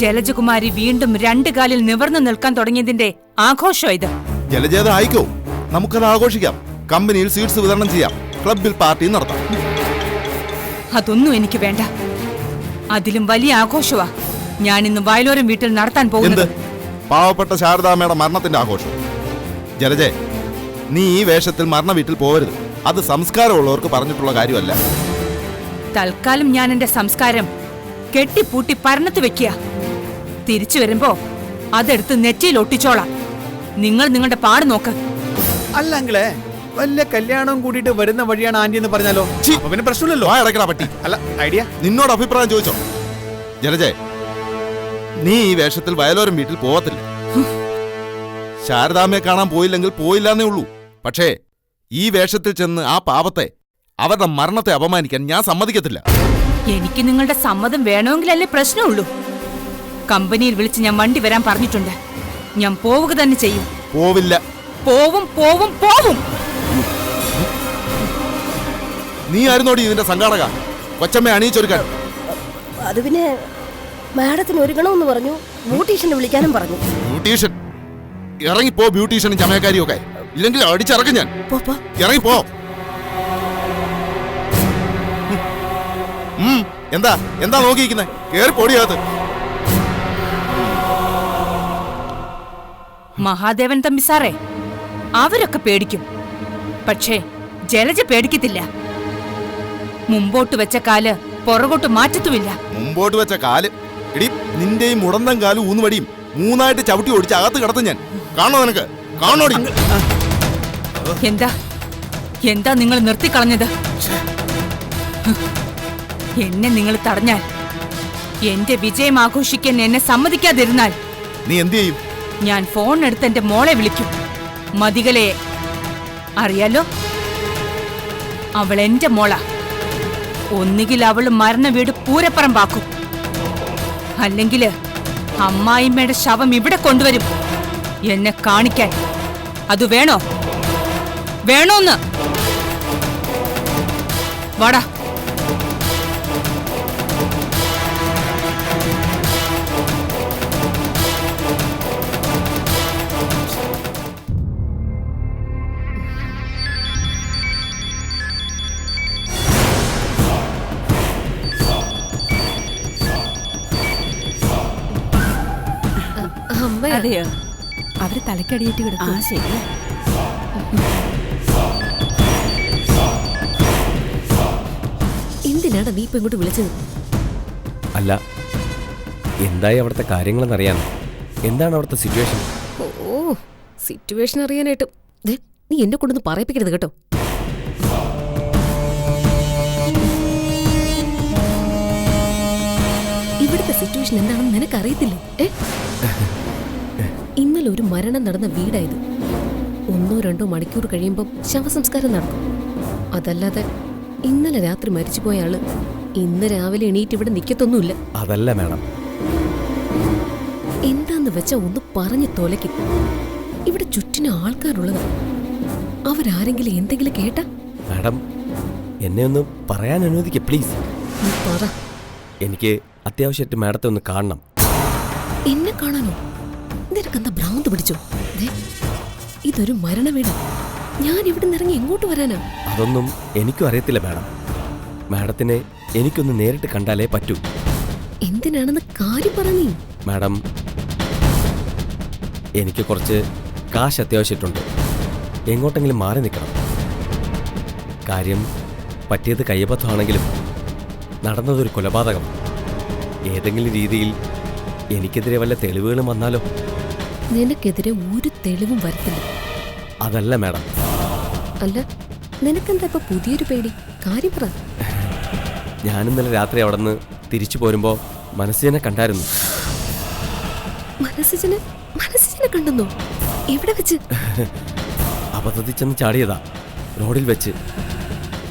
ജലജകുമാരി വീണ്ടും രണ്ടു കാലിൽ നിവർന്നു നിൽക്കാൻ തുടങ്ങിയതിന്റെ ആഘോഷം ഇത്. ജലജേത ആയിക്കോ, നമുക്കത് ആഘോഷിക്കാം. കമ്പനിയിൽ സ്വീറ്റ്സ് വിതരണം ചെയ്യാം, ക്ലബിൽ പാർട്ടി നടത്താം. അതൊന്നും എനിക്ക് വേണ്ട. അതിലും വലിയ ആഘോഷവാ ഞാൻ ഇന്ന് വയലോരം വീട്ടിൽ നടത്താൻ പോകുന്നത്. പാവപ്പെട്ട ശാരദാമ്മയുടെ മരണത്തിന്റെ ആഘോഷം. ജലജെ, നീ ഈ വേഷത്തിൽ മരണ വീട്ടിൽ പോകരുത്. അത് സംസ്കാരമുള്ളവർക്ക് പറഞ്ഞിട്ടുള്ള കാര്യമല്ല. തൽക്കാലം ഞാൻ എന്റെ സംസ്കാരം കെട്ടിപ്പൂട്ടി പരണത്ത് വെക്കുക. തിരിച്ചു വരുമ്പോ അതെടുത്ത് നെറ്റിയിൽ ഒട്ടിച്ചോളാം. നിങ്ങൾ നിങ്ങളുടെ പാട് നോക്ക്. അല്ല അങ്കിളെ, വലിയ കല്യാണവും കൂടിയിട്ട് വരുന്ന വഴിയാണ് ആന്റി എന്ന് പറഞ്ഞാലോ? അപ്പൊ പിന്നെ പ്രശ്നമില്ലല്ലോ. അടക്കടാ പറ്റി. അല്ല, ഐഡിയ നിന്നോട് അഭിപ്രായം ചോദിച്ചോ? ജലജെ, നീ ഈ വേഷത്തിൽ വയലോരം വീട്ടിൽ പോകത്തില്ല. ശാരദാമ്മയെ കാണാൻ പോയില്ലെങ്കിൽ പോയില്ലെന്നേ ഉള്ളൂ. പക്ഷേ ഈ വേഷത്തിൽ ചെന്ന് ആ പാപത്തെ, അവരുടെ മരണത്തെ അപമാനിക്കാൻ ഞാൻ സമ്മതിക്കത്തില്ല. എനിക്ക് നിങ്ങളുടെ സമ്മതം വേണമെങ്കിലല്ലേ പ്രശ്നമുള്ളൂ. കമ്പനിയിൽ വിളിച്ച് ഞാൻ വണ്ടി വരാൻ പറഞ്ഞിട്ടുണ്ട്. ഞാൻ പോവുക തന്നെ ചെയ്യും. പോവില്ല. പോവും പോവും പോവും. നീ ആയിരുന്നോടി ഇതിന്റെ സംഘാടക? കൊച്ചമ്മ അണിയിച്ചൊരുക്കാൻ. അത് പിന്നെ മാഡത്തിന് ഒരുങ്ങണമെന്ന് പറഞ്ഞു. ബ്യൂട്ടീഷ്യനെ വിളിക്കാനും പറഞ്ഞു. ബ്യൂട്ടീഷ്യൻ? ഇറങ്ങിപ്പോ. ബ്യൂട്ടീഷ്യനും ചമയക്കാരിയും ഒക്കെ. ഇല്ലെങ്കിൽ അടിച്ചിറക്കും ഞാൻ. ഇറങ്ങിപ്പോ. എന്താ എന്താ നോക്കിയിരിക്കുന്നേ? കേറി പൊടിയാത്ത്. മഹാദേവൻ തമ്പി സാറേ, അവരൊക്കെ പേടിക്കും. പക്ഷേ ജലജ പേടിക്കത്തില്ല. മുമ്പോട്ട് വെച്ച കാല് പുറകോട്ട് മാറ്റത്തുമില്ല. മുമ്പോട്ട് വെച്ച കാല്? എടി, നിന്റെയും മുടന്തം കാലും ഊന്നുവടിയും മൂന്നായിട്ട് ചവിട്ടി ഓടിച്ച് അകത്ത് കിടത്തും ഞാൻ. കാണോ നിനക്ക്? കാണോടി. എന്താ എന്താ നിങ്ങൾ നിർത്തിക്കളഞ്ഞത്? എന്നെ നിങ്ങൾ തടഞ്ഞാൽ, എന്റെ വിജയം ആഘോഷിക്കാൻ എന്നെ സമ്മതിക്കാതിരുന്നാൽ നീ എന്ത് ചെയ്യും? ഞാൻ ഫോൺ എടുത്ത് എന്റെ മോളെ വിളിക്കും. മതികലയെ അറിയാലോ? അവൾ എന്റെ മോളാ. ഒന്നുകിൽ അവള് മരണ വീട് പൂരപ്പറമ്പാക്കും, അല്ലെങ്കിൽ അമ്മായിമ്മയുടെ ശവം ഇവിടെ കൊണ്ടുവരും എന്നെ കാണിക്കാൻ. അത് വേണോ? വേണോന്ന്? വാടാ. അതെയോ? അവര് തലക്കടിയേറ്റ് കിടക്കും. ശരി. എന്തിനാണ് നീ ഇപ്പൊ ഇങ്ങോട്ട് വിളിച്ചത്? അല്ല, എന്തായി അവിടുത്തെ കാര്യങ്ങളെന്നറിയാൻ. എന്താണ് അവിടുത്തെ സിറ്റുവേഷൻ? ഓ, സിറ്റുവേഷൻ അറിയാനായിട്ട് നീ എന്നെ കൊണ്ടൊന്ന് പറയിപ്പിക്കരുത് കേട്ടോ. ഇവിടുത്തെ സിറ്റുവേഷൻ എന്താണെന്ന് നിനക്കറിയത്തില്ലേ? ഇന്നലെ ഒരു മരണം നടന്ന വീടായത്. 1-2 മണിക്കൂർ കഴിയുമ്പം ശവസംസ്കാരം നടക്കും. അതല്ലാതെ ഇന്നലെ രാത്രി മരിച്ചുപോയ ആള് ഇന്ന് രാവിലെ എണീറ്റ് ഇവിടെ നിൽക്കത്തൊന്നുമില്ല. അതല്ല മാഡം. എന്താന്ന് വെച്ചാ ഒന്ന് പറഞ്ഞു തോലയ്ക്കും. ഇവിടെ ചുറ്റിനും ആൾക്കാരുള്ളതാ. അവരാരെങ്കിലും എന്തെങ്കിലും കേട്ടാ? മാഡം, എന്നെ ഒന്ന് പറയാൻ അനുവദിക്കുക പ്ലീസ്. പറ. എനിക്ക് അത്യാവശ്യമായിട്ട് മാഡത്തെ ഒന്ന് കാണണം. എന്നെ കാണാനോ? നിനക്കെന്താ ഭ്രാന്ത് പിടിച്ചോ? ഇതൊരു മരണ വീടാ. ഞാൻ ഇവിടെ നിറങ്ങി എങ്ങോട്ട് വരാനാ? അതൊന്നും എനിക്കും അറിയത്തില്ല മാഡം. മാഡത്തിനെ എനിക്കൊന്ന് നേരിട്ട് കണ്ടാലേ പറ്റൂ. എന്തിനാണെന്ന് കാര്യം പറ നീ. മാഡം, എനിക്ക് കുറച്ച് കാശ് അത്യാവശ്യമുണ്ട്. എങ്ങോട്ടെങ്കിലും മാറി നിൽക്കണം. കാര്യം പറ്റിയത് കയ്യബദ്ധമാണെങ്കിലും നടന്നതൊരു കൊലപാതകം. ഏതെങ്കിലും രീതിയിൽ എനിക്കെതിരെ വല്ല തെളിവുകളും വന്നാലോ? നിനക്കെതിരെ ഒരു തെളിവും വരത്തില്ല. അതല്ല മാഡം. അല്ല, നിനക്കെന്താ ഇപ്പൊ പുതിയൊരു പേടി? കാര്യം പറ. ഞാനിന്നലെ രാത്രി അവിടെ നിന്ന് തിരിച്ചു പോരുമ്പോൾ മനസ്സിനെ കണ്ടായിരുന്നു. മനസ്സിനെ കണ്ടെന്നോ? എവിടെ വെച്ച്? അബദ്ധത്തിൽ ചെന്ന് ചാടിയതാ, റോഡിൽ വെച്ച്.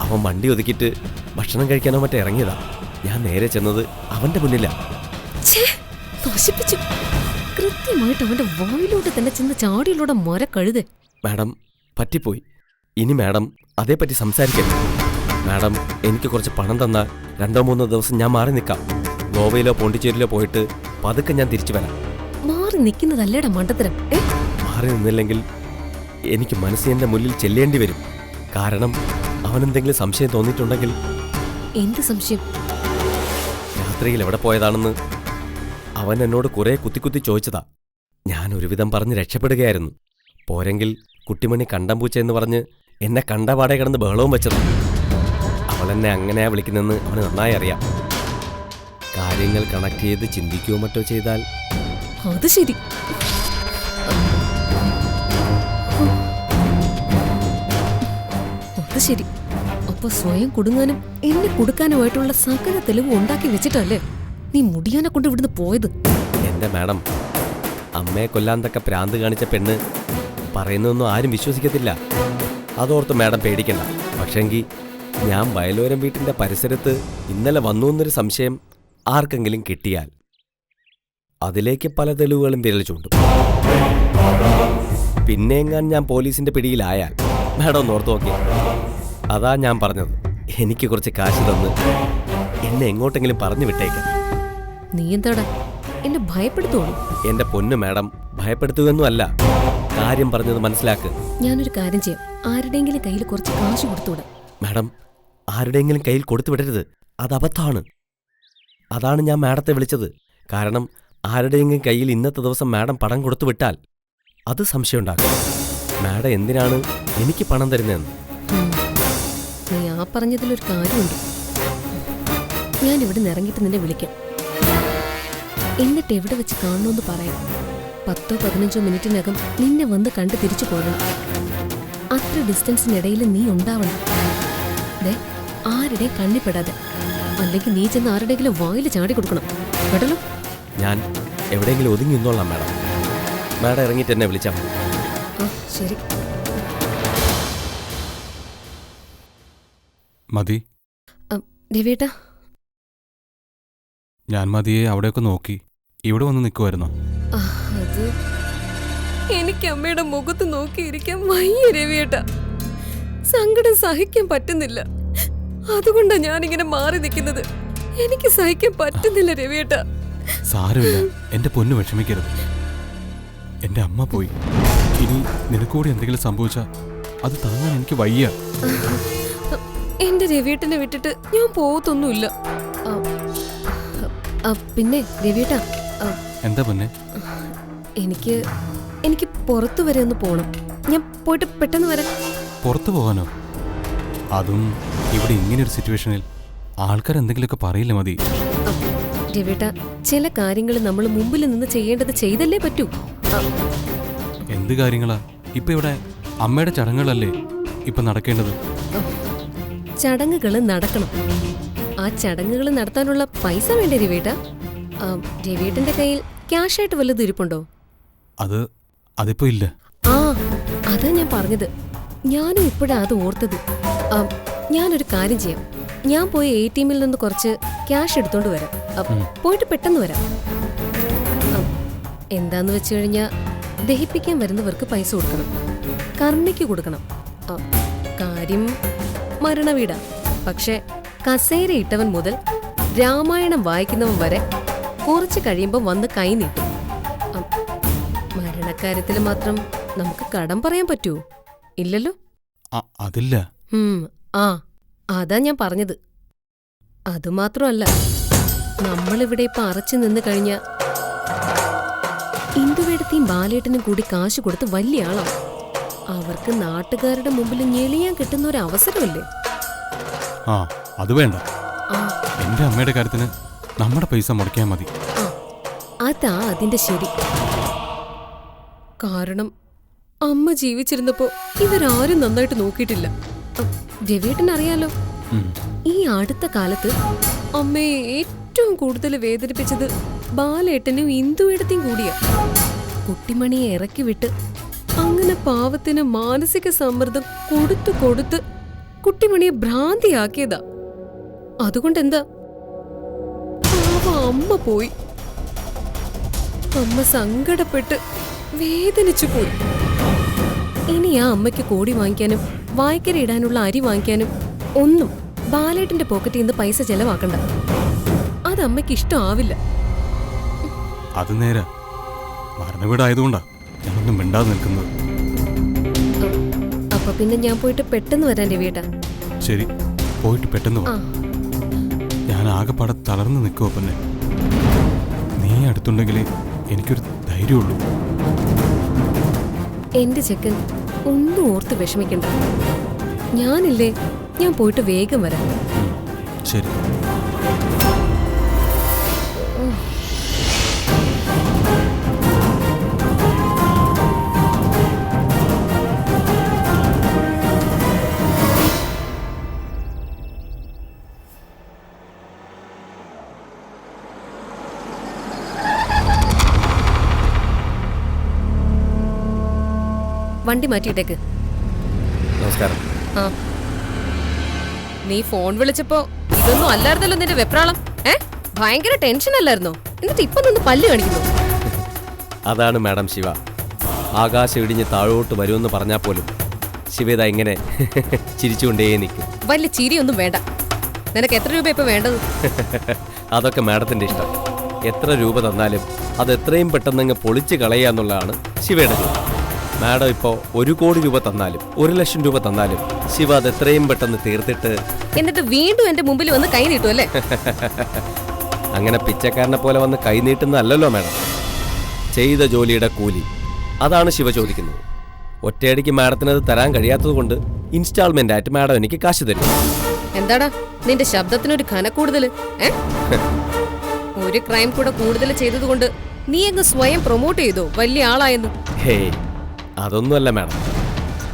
അവൻ വണ്ടി ഒതുക്കിയിട്ട് ഭക്ഷണം കഴിക്കാനോ മറ്റേ ഇറങ്ങിയതാ. ഞാൻ നേരെ ചെന്നത് അവന്റെ മുന്നിലാ. നശിപ്പിച്ചു. കൃത്യമായിട്ട് അവന്റെ വായിലൂടെ തന്നെ ചെന്ന് ചാടിയിലൂടെ മര കഴുത്. മാഡം, പറ്റിപ്പോയി. ഇനി മാഡം അതേപ്പറ്റി സംസാരിക്കരുത്. മാഡം, എനിക്ക് കുറച്ച് പണം തന്നാൽ 2-3 ദിവസം ഞാൻ മാറി നിൽക്കാം. ഗോവയിലോ പോണ്ടിച്ചേരിയിലോ പോയിട്ട് പതുക്കെ ഞാൻ തിരിച്ചു വരാം. മാറി നിൽക്കുന്നതല്ലേടാ മണ്ടത്തരം. മാറി നിന്നില്ലെങ്കിൽ എനിക്ക് മനസ്സിന്റെ മുന്നിൽ ചെല്ലേണ്ടി വരും. കാരണം അവനെന്തെങ്കിലും സംശയം തോന്നിയിട്ടുണ്ടെങ്കിൽ. എന്ത് സംശയം? രാത്രിയിൽ എവിടെ പോയതാണെന്ന് അവൻ എന്നോട് കുറെ കുത്തി ചോദിച്ചതാ. ഞാൻ ഒരുവിധം പറഞ്ഞ് രക്ഷപ്പെടുകയായിരുന്നു. പോരെങ്കിൽ കുട്ടിമണി കണ്ടംപൂച്ച എന്ന് പറഞ്ഞ് എന്നെ കണ്ടപാടെ കിടന്ന് ബഹളവും വെച്ചത്. അവളെന്നെ അങ്ങനെയാ വിളിക്കുന്നെന്ന് അവന് നന്നായി അറിയാം. കാര്യങ്ങൾ കണക്ട് ചെയ്ത് ചിന്തിക്കുകയോ മറ്റോ ചെയ്താൽ. അത് ശരി. അത് ശരി. അപ്പൊ സ്വയം കുടുങ്ങാനും എന്നെ കൊടുക്കാനുമായിട്ടുള്ള സകല തെളിവ് ഉണ്ടാക്കി വെച്ചിട്ടല്ലേ നീ മുടിയാനെ കൊണ്ട് ഇവിടുന്ന് പോയത്? എന്റെ മാഡം, അമ്മയെ കൊല്ലാൻ തക്ക പ്രാന്ത് കാണിച്ച പെണ്ണ് പറയുന്നതൊന്നും ആരും വിശ്വസിക്കത്തില്ല. അതോർത്ത് മാഡം പേടിക്കണ്ട. പക്ഷെങ്കിൽ ഞാൻ വയലോരം വീട്ടിന്റെ പരിസരത്ത് ഇന്നലെ വന്നു എന്നൊരു സംശയം ആർക്കെങ്കിലും കിട്ടിയാൽ അതിലേക്ക് പല തെളിവുകളും വിരൽ ചൂണ്ടും. പിന്നെങ്ങാൻ ഞാൻ പോലീസിന്റെ പിടിയിലായാൽ മാഡം ഒന്ന് ഓർത്ത് നോക്കി. അതാ ഞാൻ പറഞ്ഞത്, എനിക്ക് കുറച്ച് കാശ് തന്ന് എന്നെ എങ്ങോട്ടെങ്കിലും പറഞ്ഞു വിട്ടേക്കാം. നീ എന്താടാ എന്നെ ഭയപ്പെടുത്തുവാണോ? എന്റെ പൊന്നു മാഡം, ഭയപ്പെടുത്തുകയൊന്നും അല്ല. കാര്യം പറഞ്ഞത് മനസ്സിലാക്ക്. ഞാനൊരു കാര്യം ചെയ്യാം. ആരുടെയെങ്കിലും കയ്യിൽ കുറച്ച് കാശ് കൊടുത്തുവിടാം. മാഡം, ആരുടെയെങ്കിലും കയ്യിൽ കൊടുത്തു വിടരുത്. അത് അബദ്ധമാണ്. അതാണ് ഞാൻ മാഡത്തെ വിളിച്ചത്. കാരണം ആരുടെയെങ്കിലും കയ്യിൽ ഇന്നത്തെ ദിവസം മാഡം പണം കൊടുത്തു വിട്ടാൽ അത് സംശയമുണ്ടാക്കും. മാഡം എന്തിനാണ് എനിക്ക് പണം തരുന്നതെന്ന്. നീ ആ പറഞ്ഞതിലൊരു കാര്യമുണ്ട്. ഞാൻ ഇവിടെ നിന്ന് ഇറങ്ങിയിട്ട് നിന്നെ വിളിക്കാം. എന്നിട്ട് എവിടെ വെച്ച് കാണണമെന്ന് പറയാം. 10-15 മിനിറ്റിനകം നിന്നെ വന്ന് കണ്ട് തിരിച്ചു പോകണം. അത്ര ഡിസ്റ്റൻസിനിടയിൽ നീ ഉണ്ടാവണം. ആരുടെയും കണ്ണിപ്പെടാതെ. അല്ലെങ്കിൽ നീ ചെന്ന് ആരുടെയെങ്കിലും വായിൽ ചാടി കൊടുക്കണം കേട്ടല്ലോ. ഞാൻ എവിടെയെങ്കിലും ഒതുങ്ങി നിന്നോളാം മാഡം. മാഡം ഇറങ്ങിയിട്ട് എന്നെ വിളിച്ചാൽ മതി. ശരി. മതി. രവിയേട്ടാ, ഞാൻ മതിയെ അവിടെയൊക്കെ നോക്കി ഇവിടെ വന്ന് നിൽക്കുമായിരുന്നോ? അത് എനിക്ക് അമ്മയുടെ മുഖത്ത് നോക്കിയിരിക്കാൻ വയ്യ രവിയേട്ടാ. സങ്കടം സഹിക്കാൻ പറ്റുന്നില്ല. അതുകൊണ്ടാ ഞാനിങ്ങനെ മാറി നിൽക്കുന്നത്. എനിക്ക് സഹിക്കാൻ പറ്റുന്നില്ല രവിയേട്ടാ. സാരമില്ല, എന്റെ പൊന്നു വിഷമിക്കരുത്. എന്റെ അമ്മ പോയി. ഇനി നിനക്കൂടി എന്തെങ്കിലും സംഭവിച്ചാൽ അത് താങ്ങാൻ എനിക്ക് വയ്യ. എന്റെ രവിയേട്ടനെ വിട്ടിട്ട് ഞാൻ പോകത്തൊന്നുമില്ല. പിന്നെ രവിയേട്ടാ, എന്താ പൊന്നെ? എനിക്ക് പുറത്തു വരെ ഒന്ന് പോണം. ഞാൻ പോയിട്ട് പെട്ടെന്ന് വരാം. പുറത്തു പോകാനോ? അതും ഇവിടെ ഇങ്ങനെയൊരു സിറ്റുവേഷനിൽ ആൾക്കാർ എന്തെങ്കിലുമൊക്കെ പറയില്ല മതി. രവിയേട്ടാ, ചില കാര്യങ്ങൾ നമ്മൾ മുമ്പിൽ നിന്ന് ചെയ്യേണ്ടത് ചെയ്തല്ലേ പറ്റൂ. എന്ത് കാര്യങ്ങളാ? ഇപ്പൊ ഇവിടെ അമ്മയുടെ ചടങ്ങുകളല്ലേ ഇപ്പൊ നടക്കേണ്ടത്? ചടങ്ങുകൾ നടക്കണം. ആ ചടങ്ങുകൾ നടത്താനുള്ള പൈസ വേണ്ടേ രവിയേട്ടാ? രവിയേട്ടന്റെ കയ്യിൽ ക്യാഷ് ആയിട്ട് വല്ലതും ഇരിപ്പുണ്ടോ? അതിപ്പോ ഇല്ല. അതാ ഞാൻ പറഞ്ഞത്. ഞാനും ഇപ്പോഴാ അത് ഓർത്തത്. ഞാനൊരു കാര്യം ചെയ്യാം. ഞാൻ പോയി ATM നിന്ന് കുറച്ച് ക്യാഷ് എടുത്തോണ്ട് വരാം. പോയിട്ട് പെട്ടെന്ന് വരാം. എന്താന്ന് വെച്ച് കഴിഞ്ഞാ ദഹിപ്പിക്കാൻ വരുന്നവർക്ക് പൈസ കൊടുക്കണം, കർമ്മയ്ക്ക് കൊടുക്കണം. കാര്യം മരണവീടാ. പക്ഷെ കസേര ഇട്ടവൻ മുതൽ രാമായണം വായിക്കുന്നവൻ വരെ കുറച്ച് കഴിയുമ്പോൾ വന്ന് കൈ നീട്ടും. മരണക്കാര്യത്തിൽ മാത്രം നമുക്ക് കടം പറയാൻ പറ്റുമോ? ഇല്ലല്ലോ. അതില്ല. അതാ ഞാൻ പറഞ്ഞത്. അതുമാത്രമല്ല, നമ്മളിവിടെ ഇപ്പൊ അറച്ചു നിന്ന് കഴിഞ്ഞ ഇന്ദുവേടത്തെയും ബാലേട്ടനും കൂടി കാശ് കൊടുത്ത് വലിയ ആളാണ്. അവർക്ക് നാട്ടുകാരുടെ മുമ്പിൽ ഞെളിയാൻ കിട്ടുന്ന ഒരു അവസരമല്ലേ? ആ അത് വേണ്ട. എന്റെ അമ്മയുടെ കാര്യത്തിന് നമ്മുടെ പൈസ മുടക്കിയാൽ മതി. അതാ അതിന്റെ ശരി. കാരണം അമ്മ ജീവിച്ചിരുന്നപ്പോ ഇവരാരും നന്നായിട്ട് നോക്കിയിട്ടില്ല. രവിയേട്ടനറിയാലോ, ഈ അടുത്ത കാലത്ത് അമ്മയെ ഏറ്റവും കൂടുതൽ വേദനിപ്പിച്ചത് ബാലേട്ടനും ഇന്ദുവേടത്തെയും കൂടിയാ. കുട്ടിമണിയെ ഇറക്കി വിട്ട് അങ്ങനെ പാവത്തിന് മാനസിക സമ്മർദ്ദം കൊടുത്തു കൊടുത്ത് കുട്ടിമണിയെ ഭ്രാന്തിയാക്കിയതാ. അതുകൊണ്ടെന്താ, അമ്മ പോയി. അമ്മ സങ്കടപ്പെട്ട് വേദനിച്ചു പോയി. ഇനി ആ അമ്മയ്ക്ക് കോടി വാങ്ങിക്കാനും വായ്ക്കര ഇടാനുള്ള അരി വാങ്ങിക്കാനും ഒന്നും ബാലേട്ടന്റെ പോക്കറ്റിൽ നിന്ന് പൈസ ചെലവാക്കണ്ട. അത് അമ്മയ്ക്ക് ഇഷ്ടമാവില്ല. അത് നേരെ മരണവീടായതുകൊണ്ടാ ഞാനൊന്നും മിണ്ടാതെ നിൽക്കുന്നത്. അപ്പൊ പിന്നെ ഞാൻ പോയിട്ട് പെട്ടെന്ന് വരാൻ രവിയേട്ടാ. ശരി, പോയിട്ട് പെട്ടെന്ന് വാ. ഞാൻ ആകെപ്പാടെ തളർന്ന് നിൽക്കുവോ പിന്നെ. നീ അടുത്തുണ്ടെങ്കിലേ എനിക്കൊരു ധൈര്യമുള്ളൂ. എന്റെ ചെക്കൻ ഒന്നും ഓർത്ത് വിഷമിക്കണ്ട. ഞാനില്ലേ, ഞാൻ പോയിട്ട് വേഗം വരാം. ശരി. വണ്ടി മാറ്റിയിട്ടേക്ക്. നമസ്കാരം. ആ, നീ ഫോൺ വിളിച്ചപ്പോ ഇതൊന്നും അല്ലായിരുന്നല്ലോ നിന്റെ വെപ്രാളം. ഭയങ്കര ടെൻഷൻ അല്ലായിരുന്നോ? എന്നിട്ട് ഇപ്പൊ നിന്ന് പല്ല് കാണിക്കുന്നു. അതാണ് മാഡം ശിവ. ആകാശം ഇടിഞ്ഞ് താഴോട്ട് വരുമെന്ന് പറഞ്ഞാൽ പോലും ശിവേദ ഇങ്ങനെ ചിരിച്ചുകൊണ്ടേ നിൽക്കും. വലിയ ചിരിയൊന്നും വേണ്ട. നിനക്ക് എത്ര രൂപ ഇപ്പൊ വേണ്ടത്? അതൊക്കെ മാഡത്തിന്റെ ഇഷ്ടം. എത്ര രൂപ തന്നാലും അത് എത്രയും പെട്ടെന്നങ്ങ് പൊളിച്ച് കളയാന്നുള്ളതാണ് ശിവയുടെ ജോലി. മാഡം ഇപ്പോൾ 1 കോടി രൂപ തന്നാലും 1 ലക്ഷം രൂപ തന്നാലും ശിവ അത് എത്രയും പെട്ടെന്ന് തീർത്തിട്ട് എന്നിട്ട് വീണ്ടും എന്റെ മുമ്പിൽ വന്ന് കൈ നീട്ടും അല്ലേ? അങ്ങനെ പിച്ചക്കാരനെ പോലെ വന്ന് കൈ നീട്ടുന്നതല്ലല്ലോ മാഡം. ചെയ്ത ജോലിയുടെ കൂലി, അതാണ് ശിവ ചോദിക്കുന്നത്. ഒറ്റയടിക്ക് മാഡത്തിനത് തരാൻ കഴിയാത്തത് കൊണ്ട് ഇൻസ്റ്റാൾമെന്റ് ആയിട്ട് മാഡം എനിക്ക് കാശ് തരും. എന്താടാ നിന്റെ ശബ്ദത്തിനൊരു ഘനക്കൂടുതൽ? ഒരു ക്രൈം കൂടെ കൂടുതൽ ചെയ്തതുകൊണ്ട് നീ അങ്ങ് സ്വയം പ്രൊമോട്ട് ചെയ്തോ വലിയ ആളായെന്ന്? ഹേയ്, അതൊന്നുമല്ല മാഡം.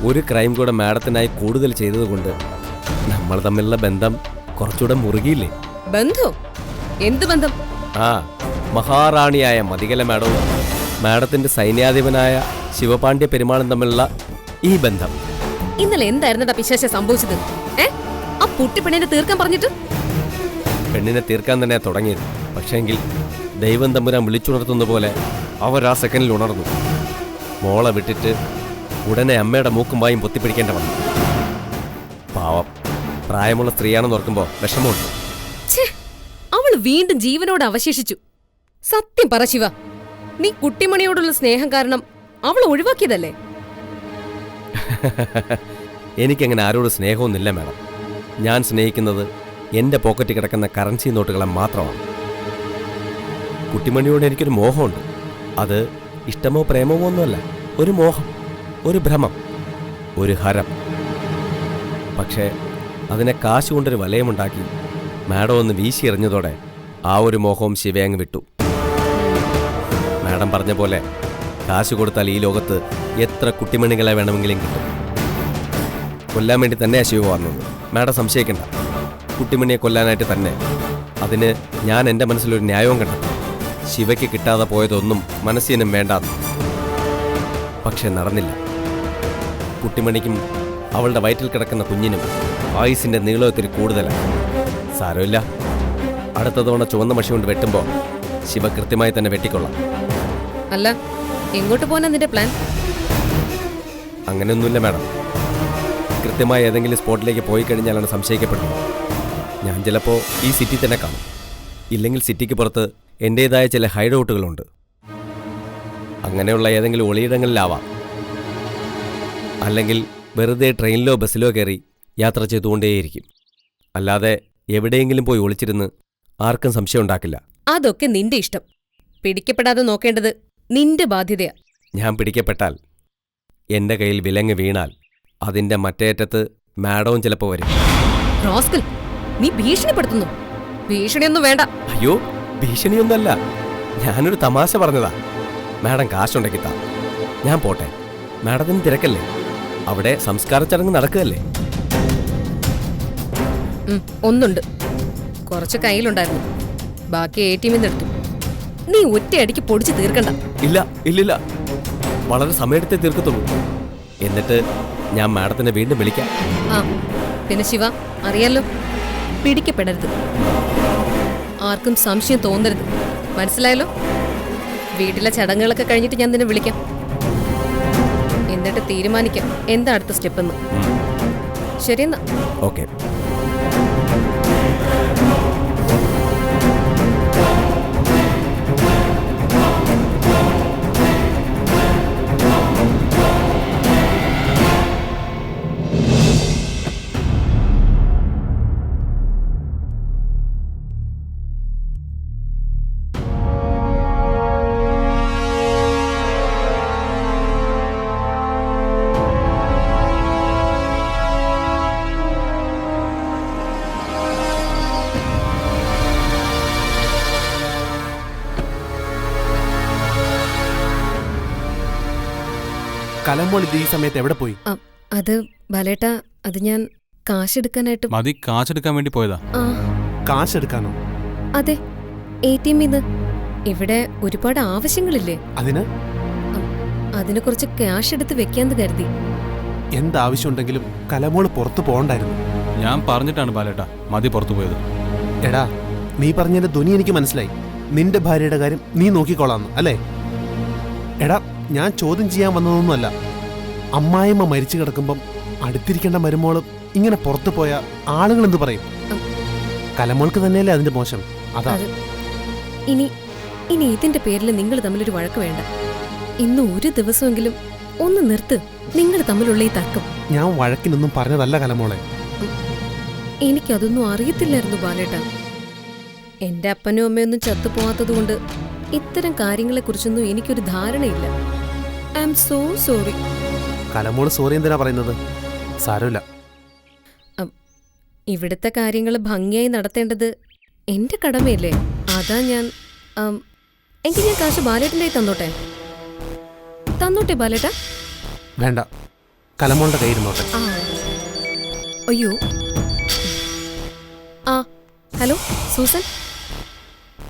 ഒരു ക്രൈം കൂടെ മാഡത്തിനായി കൂടുതൽ ചെയ്തതുകൊണ്ട് നമ്മൾ തമ്മിലുള്ള ബന്ധം കുറച്ചുകൂടെ മുറുകിയില്ലേ? ബന്ധം? എന്ത് ബന്ധം? ആ, മഹാറാണിയായ മതികല മാഡവും മാഡത്തിന്റെ സൈന്യാധിപനായ ശിവപാണ്ഡ്യ പെരുമാളും തമ്മിലുള്ള ഈ ബന്ധം. ഇന്നലെ എന്തായിരുന്നടാ പിശാച സംഭവിച്ചത്? ആ പുട്ടിപ്പെണ്ണിനെ തീർക്കാൻ പറഞ്ഞിട്ട്? പെണ്ണിനെ തീർക്കാൻ തന്നെ തുടങ്ങിയത്. പക്ഷേങ്കിൽ ദൈവം തമ്പുരാൻ വിളിച്ചുണർത്തുന്ന പോലെ അവർ ആ സെക്കൻഡിൽ ഉണർന്നു. മോളെ വിട്ടിട്ട് ഉടനെ അമ്മയുടെ മൂക്കും വായും പൊത്തിപ്പിടിക്കേണ്ട വന്നു. പാവം, പ്രായമുള്ള സ്ത്രീയാണെന്ന് ഓർക്കുമ്പോൾ വിഷമമുണ്ട്. അവൾ വീണ്ടും ജീവനോട് അവശേഷിച്ചു. സത്യം പറ ശിവ, നീ കുട്ടിമണിയോടുള്ള സ്നേഹം കാരണം അവൾ ഒഴിവാക്കിയതല്ലേ? എനിക്കങ്ങനെ ആരോട് സ്നേഹമൊന്നുമില്ല മാഡം. ഞാൻ സ്നേഹിക്കുന്നത് എൻ്റെ പോക്കറ്റിൽ കിടക്കുന്ന കറൻസി നോട്ടുകളെ മാത്രമാണ്. കുട്ടിമണിയോട് എനിക്കൊരു മോഹമുണ്ട്. അത് ഇഷ്ടമോ പ്രേമമോ ഒന്നുമല്ല. ഒരു മോഹം, ഒരു ഭ്രമം, ഒരു ഹരം. പക്ഷേ അതിനെ കാശ് കൊണ്ടൊരു വലയമുണ്ടാക്കി മാഡം ഒന്ന് വീശി എറിഞ്ഞതോടെ ആ ഒരു മോഹവും ശിവയങ്ങ് വിട്ടു. മാഡം പറഞ്ഞ പോലെ കാശ് കൊടുത്താൽ ഈ ലോകത്ത് എത്ര കുട്ടിമണികളെ വേണമെങ്കിലും കിട്ടും. കൊല്ലാൻ വേണ്ടി തന്നെയാണ് ശിവ വന്നത്. മാഡം സംശയിക്കണ്ട, കുട്ടിമണിയെ കൊല്ലാനായിട്ട് തന്നെ. അതിന് ഞാൻ എൻ്റെ മനസ്സിലൊരു ന്യായവും കണ്ടെത്തി. ശിവയ്ക്ക് കിട്ടാതെ പോയതൊന്നും മനസ്സിനും വേണ്ടാന്ന്. പക്ഷെ നടന്നില്ല. കുട്ടിമണിക്കും അവളുടെ വയറ്റിൽ കിടക്കുന്ന കുഞ്ഞിനും ആയുസിൻ്റെ നീളത്തിരി കൂടുതലാണ്. സാരമില്ല, അടുത്ത തവണ ചുവന്ന മഷി കൊണ്ട് വെട്ടുമ്പോൾ ശിവ കൃത്യമായി തന്നെ വെട്ടിക്കൊള്ളാം. അല്ല, എങ്ങോട്ട് പോകാനാ നിന്റെ പ്ലാൻ? അങ്ങനെയൊന്നുമില്ല മാഡം. കൃത്യമായി ഏതെങ്കിലും സ്പോട്ടിലേക്ക് പോയി കഴിഞ്ഞാലാണ് സംശയിക്കപ്പെടുന്നത്. ഞാൻ ചിലപ്പോൾ ഈ സിറ്റി തന്നെ കാണും. ഇല്ലെങ്കിൽ സിറ്റിക്ക് പുറത്ത് എൻ്റേതായ ചില ഹൈഡ് ഔട്ടുകളുണ്ട്. അങ്ങനെയുള്ള ഏതെങ്കിലും ഒളിയിടങ്ങളിലാവാം. അല്ലെങ്കിൽ വെറുതെ ട്രെയിനിലോ ബസ്സിലോ കയറി യാത്ര ചെയ്തുകൊണ്ടേയിരിക്കും. അല്ലാതെ എവിടെയെങ്കിലും പോയി ഒളിച്ചിരുന്ന് ആർക്കും സംശയം ഉണ്ടാക്കില്ല. അതൊക്കെ നിന്റെ ഇഷ്ടം. പിടിക്കപ്പെടാതെ നോക്കേണ്ടത് നിന്റെ ബാധ്യതയാ. ഞാൻ പിടിക്കപ്പെട്ടാൽ, എന്റെ കയ്യിൽ വിലങ്ങ് വീണാൽ അതിന്റെ മറ്റേ അറ്റത്ത് മാഡവും ചിലപ്പോൾ വരും. റോസ്കൽ, നീ ഭീഷണിപ്പെടുത്തുന്നു. ഭീഷണിയൊന്നും വേണ്ട. അയ്യോ, ഭീഷണിയൊന്നുമല്ല, ഞാനൊരു തമാശ പറഞ്ഞതാ. മാഡം കാശുണ്ടെങ്കിൽ താ, ഞാൻ പോട്ടെ. മാഡത്തിന് തിരക്കല്ലേ? അവിടെ സംസ്കാര ചടങ്ങ് നടക്കുകയല്ലേ? ഒന്നുണ്ട്, കുറച്ച് കയ്യിലുണ്ടായിരുന്നു, ബാക്കി ATM എടുത്തു. നീ ഒറ്റയടിക്ക് പൊടിച്ച് തീർക്കണ്ട. ഇല്ല ഇല്ലില്ല, വളരെ സമയത്തെ തീർക്കത്തുള്ളൂ. എന്നിട്ട് ഞാൻ മാഡത്തിനെ വീണ്ടും വിളിക്കാം. ആ പിന്നെ ശിവ, അറിയാലോ, പിടിക്കപ്പെടരുത്, ആർക്കും സംശയം തോന്നരുത്, മനസ്സിലായല്ലോ? വീട്ടിലെ ചടങ്ങുകളൊക്കെ കഴിഞ്ഞിട്ട് ഞാൻ നിന്നെ വിളിക്കാം. എന്നിട്ട് തീരുമാനിക്കാം എന്താ അടുത്ത സ്റ്റെപ്പെന്ന്. ശരിയെന്നാ. ഓക്കെ. കലമോൾ ഇത് ഈ സമയത്ത് എവിടെ പോയി? അത് ബാലേട്ടാ, അത് ഞാൻ കാശെടുക്കാനായിട്ട്. മതി കാശെടുക്കാൻ വേണ്ടി പോയതാ. കാശെടുക്കാനോ? അതെ, ATM ഇവിടെ ഒരുപാട് ആവശ്യങ്ങളില്ലേ? അതിന് കുറച്ച് ക്യാഷ് എടുത്ത് വെക്കാന്ന് കരുതി. എന്താവശ്യമുണ്ടെങ്കിലും കലമോള് പുറത്തു പോകണ്ടായിരുന്നു. ഞാൻ പറഞ്ഞിട്ടാണ് ബാലേട്ടാ മതി പുറത്തു പോയത്. എടാ, നീ പറഞ്ഞതിന്റെ ധ്വനി എനിക്ക് മനസ്സിലായി. നിന്റെ ഭാര്യയുടെ കാര്യം നീ നോക്കിക്കോളാന്ന് അല്ലേ? എടാ, ഞാൻ ചോദ്യം ചെയ്യാൻ വന്നതൊന്നുമല്ല. അമ്മായിമ്മ മരിച്ചു കിടക്കുമ്പം അടുത്തിരിക്കേണ്ട മരുമോളും ഇങ്ങനെ പുറത്തു പോയ ആളുകൾ എന്ത് പറയും? കലമോൾക്ക് തന്നെയല്ലേ അതിന്റെ മോശം. അതാ. ഇനി ഇതിന്റെ പേരിൽ നിങ്ങൾ തമ്മിലൊരു വഴക്ക് വേണ്ട. ഇന്ന് ഒരു ദിവസമെങ്കിലും ഒന്ന് നിർത്ത്, നിങ്ങൾ തമ്മിലുള്ള ഈ തർക്കം. ഞാൻ വഴക്കിനൊന്നും പറഞ്ഞതല്ല കലമോളെ. എനിക്കതൊന്നും അറിയത്തില്ലായിരുന്നു ബാലേട്ടാ. എന്റെ അപ്പനും അമ്മയൊന്നും ചത്തുപോകാത്തതുകൊണ്ട് ഇത്തരം കാര്യങ്ങളെക്കുറിച്ചൊന്നും എനിക്കൊരു ധാരണയില്ല. I am so sorry. കലമോള് സോറി എന്തിനാ പറയുന്നത്? സാരമില്ല. ഇവിടുത്തെ കാര്യങ്ങൾ ഭംഗിയായി നടത്തേണ്ടത് എന്റെ കടമയല്ലേ? അതാ ഞാൻ. എങ്കിൽ ഞാൻ കാശ് ബാലേട്ടൻ്റെ തന്നോട്ടെ ബാലേട്ടാ? വേണ്ട, കലമോളുടെ കയ്യിരുന്നോട്ടെ. അയ്യോ. ഹലോ സൂസൻ,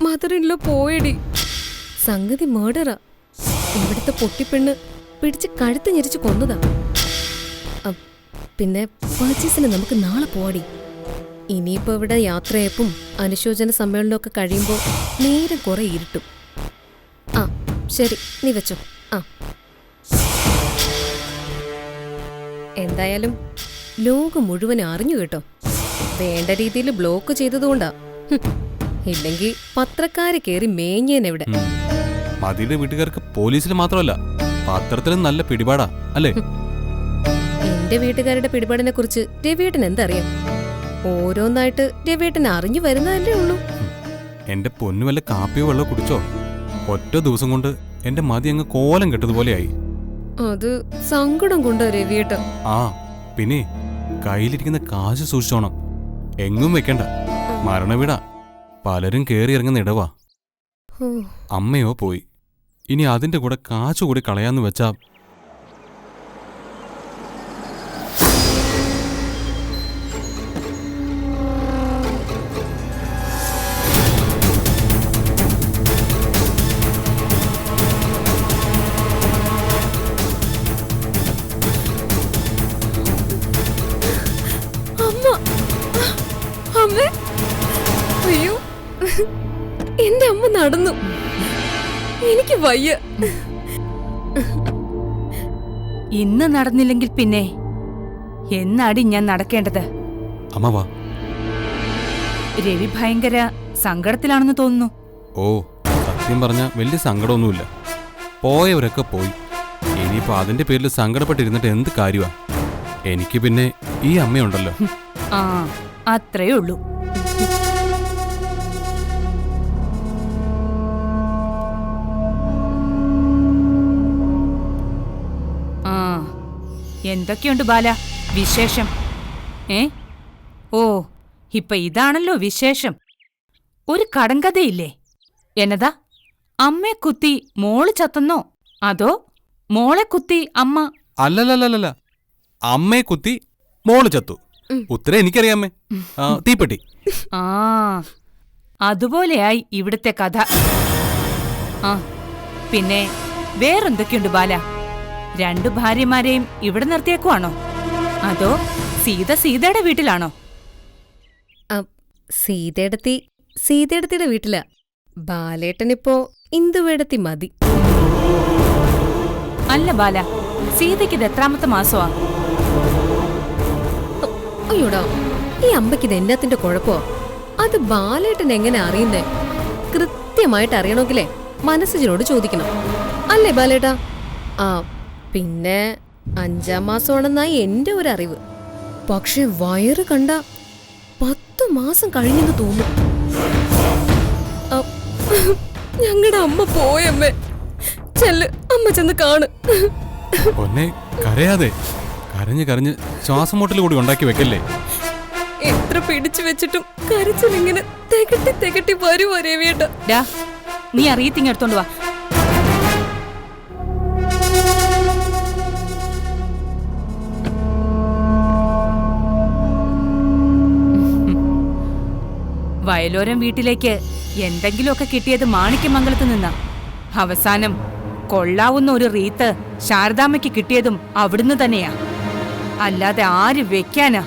മദറിൻലോ പോയടി. സംഗതി മർഡറാ. ഇവിടുത്തെ പൊട്ടിപ്പെണ്ണ് പിടിച്ച് കഴുത്ത് ഞെരിച്ച് കൊന്നതാ. പിന്നെ പർച്ചേസിന് നമുക്ക് നാളെ പോവാടി. ഇനിയിപ്പോ ഇവിടെ യാത്രയപ്പും അനുശോചന സമ്മേളനമൊക്കെ കഴിയുമ്പോൾ നേരം കുറെ ഇരുട്ടും. ശരി, നീ വെച്ചോ. എന്തായാലും ലോകം മുഴുവൻ അറിഞ്ഞു കേട്ടോ. വേണ്ട രീതിയിൽ ബ്ലോക്ക് ചെയ്തതുകൊണ്ടാ. ഇല്ലെങ്കിൽ പത്രക്കാര് കേറി മേഞ്ഞേനെവിടെ. മതിയുടെ വീട്ടുകാർക്ക് പോലീസിൽ മാത്രമല്ല പത്രത്തിലും നല്ല പിടിപാടാ അല്ലേ? എന്റെ വീട്ടുകാരുടെ പിടിപാടിനെ കുറിച്ച് രവിയേട്ടൻ എന്തറിയാം? ഓരോന്നായിട്ട് രവിയേട്ടൻ അറിഞ്ഞു വരുന്നതല്ലേ ഉള്ളൂ. എന്റെ പൊന്നു വല്ല കാപ്പിയോ വെള്ളോ കുടിച്ചോ? ഒറ്റ ദിവസം കൊണ്ട് എന്റെ മതി അങ്ങ് കോലം കെട്ടതുപോലെയായി. അത് സങ്കടം കൊണ്ടാ രവിയേട്ടൻ. പിന്നെ കയ്യിലിരിക്കുന്ന കാശ് സൂക്ഷിച്ചോണം, എങ്ങും വെക്കണ്ട. മരണവിടാ, പലരും കേറി ഇറങ്ങുന്ന ഇടവാ. അമ്മയോ പോയി, ഇനി അതിന്റെ കൂടെ കാശ് കൂടി കളയാന്ന് വെച്ചാ. അയ്യോ, എന്റെ അമ്മ നടന്നു. എനിക്ക് വയ്യ. ഇന്ന് നടന്നില്ലെങ്കിൽ പിന്നെ എന്നാടി ഞാൻ നടക്കേണ്ടത്? അമ്മവാ. രവി ഭയങ്കര സങ്കടത്തിലാണെന്ന് തോന്നുന്നു. സത്യം പറഞ്ഞ വലിയ സങ്കടമൊന്നുമില്ല. പോയവരൊക്കെ പോയി. ഇനിയിപ്പോ അതിന്റെ പേരിൽ സങ്കടപ്പെട്ടിരുന്നിട്ട് എന്ത് കാര്യമാ? എനിക്ക് പിന്നെ ഈ അമ്മയുണ്ടല്ലോ. അത്രേ ഉള്ളൂ. എന്തൊക്കെയുണ്ട് ബാല വിശേഷം? ഓ, ഇപ്പൊ ഇതാണല്ലോ വിശേഷം. ഒരു കടങ്കഥയില്ലേ? എന്നതാ, അമ്മയെ കുത്തി മോള് ചത്തന്നോ, അതോ മോളെ കുത്തി അമ്മ? അല്ലല്ലല്ല, അമ്മയെ കുത്തി മോള് ചത്തു. ഉത്തരം എനിക്കറിയാമേ. തീപ്പെട്ടി. ആ, അതുപോലെയായി ഇവിടുത്തെ കഥ. ആ, പിന്നെ വേറെന്തൊക്കെയുണ്ട് ബാല? 2 ഭാര്യമാരെയും ഇവിടെ നിർത്തിയേക്കുവാണോ, അതോ സീതയുടെ വീട്ടിലാണോ? സീതേടത്തിയുടെ വീട്ടിലാ. ബാലേട്ടനിപ്പോ ഇന്ദുവേടത്തി മതി. അല്ല ബാല, സീതയ്ക്ക് ഇത് എത്രാമത്തെ മാസമാ? അയ്യോടാ, ഈ അമ്പയ്ക്കിത് എന്നാത്തിന്റെ കുഴപ്പമോ? അത് ബാലേട്ടൻ എങ്ങനെ അറിയുന്നേ? കൃത്യമായിട്ട് അറിയണമെങ്കിലേ മനസ്സിനോട് ചോദിക്കണം, അല്ലേ ബാലേട്ടാ? പിന്നെ 5-ാം മാസമാണെന്നായി എന്റെ ഒരു അറിവ്. പക്ഷെ വയറ് കണ്ട 10 മാസം കഴിഞ്ഞെന്ന് തോന്നും. ഞങ്ങളുടെ അമ്മ പോയമ്മേ. ചെല്ല്, അമ്മ ചെന്ന് കാണ്. പൊന്നെ, കരയാതെ. കരഞ്ഞ് ശ്വാസം മുട്ടൽ കൂടി ഉണ്ടാക്കി വെക്കല്ലേ. എത്ര പിടിച്ചു വെച്ചിട്ടും കരച്ചിലിങ്ങനെ തികട്ടി വരുവോ രവിയേട്ടാ? ഡാ, നീ അറിയത്തിങ്ങെടുത്തോണ്ട് വാ. വയലോരം വീട്ടിലേക്ക് എന്തെങ്കിലുമൊക്കെ കിട്ടിയത് മാണിക്യമംഗലത്ത് നിന്നാ. അവസാനം കൊള്ളാവുന്ന ഒരു റീത്ത് ശാരദാമ്മയ്ക്ക് കിട്ടിയതും അവിടുന്ന് തന്നെയാ. അല്ലാതെ ആര് വെക്കാനാ?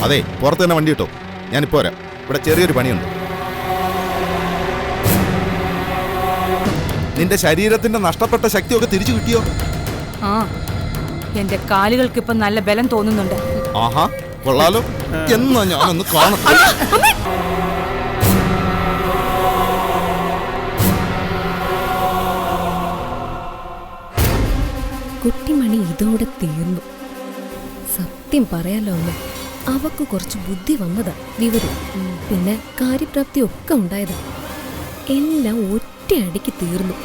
അതെ, പുറത്ത് തന്നെ വണ്ടി കിട്ടോ. ഞാനിപ്പോ വരാം. ഇവിടെ ചെറിയൊരു പണിയുണ്ട്. നിന്റെ ശരീരത്തിന്റെ നഷ്ടപ്പെട്ട ശക്തിയൊക്കെ തിരിച്ചു കിട്ടിയോ? ആ, എന്റെ കാലുകൾക്ക് ഇപ്പൊ നല്ല ബലം തോന്നുന്നുണ്ട്. ആഹാ, കൊള്ളാലോ. എന്നാ ഞാനൊന്ന് കാണട്ടെ. കുട്ടിമണി ഇതോടെ തീർന്നു. സത്യം പറയാലോ അമ്മ, അവക്ക് കുറച്ച് ബുദ്ധി വന്നതാ, വിവരം, പിന്നെ കാര്യപ്രാപ്തി ഒക്കെ ഉണ്ടായതാ. എല്ലാം ഒറ്റയടിക്ക് തീർന്നു.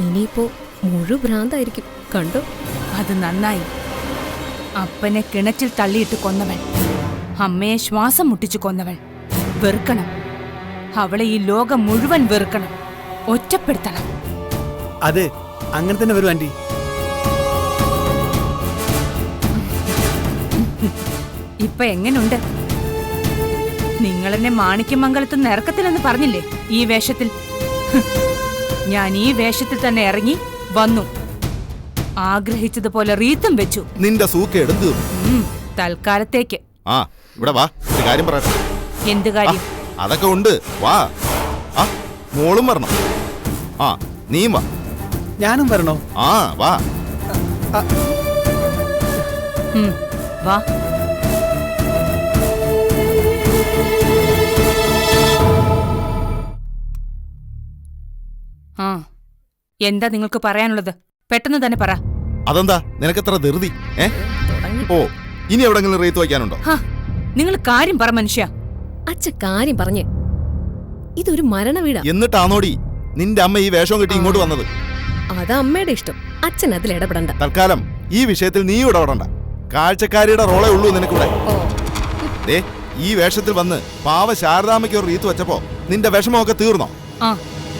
ഇനിയിപ്പോ മുഴുഭ്രാന്തായിരിക്കും. കണ്ടോ? അത് നന്നായി. അപ്പനെ കിണറ്റിൽ തള്ളിയിട്ട് കൊന്നവൾ, അമ്മയെ ശ്വാസം മുട്ടിച്ചു കൊന്നവൾ വെറുക്കണം. അവളെ ഈ ലോകം മുഴുവൻ വെറുക്കണം, ഒറ്റപ്പെടുത്തണം. അതെ, അങ്ങനെ തന്നെ വരും ആന്റി. ഇപ്പൊ എങ്ങനുണ്ട്? നിങ്ങളെന്നെ മാണിക്യമംഗലത്ത് നിറക്കത്തില്ലെന്ന് പറഞ്ഞില്ലേ ഈ വേഷത്തിൽ? ഞാൻ ഈ വേഷത്തിൽ തന്നെ ഇറങ്ങി വന്നു. ആഗ്രഹിച്ചതുപോലെ റീത്തും വെച്ചു. നിന്റെ സൂക്കേട് തൽക്കാലത്തേക്ക്. ആ, ഇവിടെ വാ, ഒരു കാര്യം പറയട്ടെ. എന്ത് കാര്യം? അതൊക്കെ ഉണ്ട്, വാ. ആ, മോളും വരണം. ആ, നീയും വാ. ഞാനും വരണോ? ആ, വാ. വാ. ആ, എന്താ നിങ്ങൾക്ക് പറയാനുള്ളത്? പെട്ടെന്ന് തന്നെ പറ. അതെന്താ നിനക്കെത്ര ധൃതി? ഓ, ഇനി എവിടെങ്കിലും റീത്ത് വയ്ക്കാനുണ്ടോ? നിങ്ങൾ കാര്യം പറ മനുഷ്യ. അച്ഛ കാര്യം പറഞ്ഞേ. ഇതൊരു മരണ വീടാ. എന്നിട്ടാണോടി നിന്റെ അമ്മ ഈ വേഷം കെട്ടി ഇങ്ങോട്ട് വന്നത്? അത് അമ്മയുടെ ഇഷ്ടം. അച്ഛൻ അതിൽ ഇടപെടണ്ട. തൽക്കാലം ഈ വിഷയത്തിൽ നീ ഇടപെടണ്ട. കാഴ്ചക്കാരിയുടെ റോളേ ഉള്ളൂ നിനക്കിവിടെ. ഈ വേഷത്തിൽ വന്ന് പാവ ശാരദാമ്മയ്ക്ക് ഒരു റീത്ത് വെച്ചപ്പോ നിന്റെ വിഷമമൊക്കെ തീർന്നോ? ആ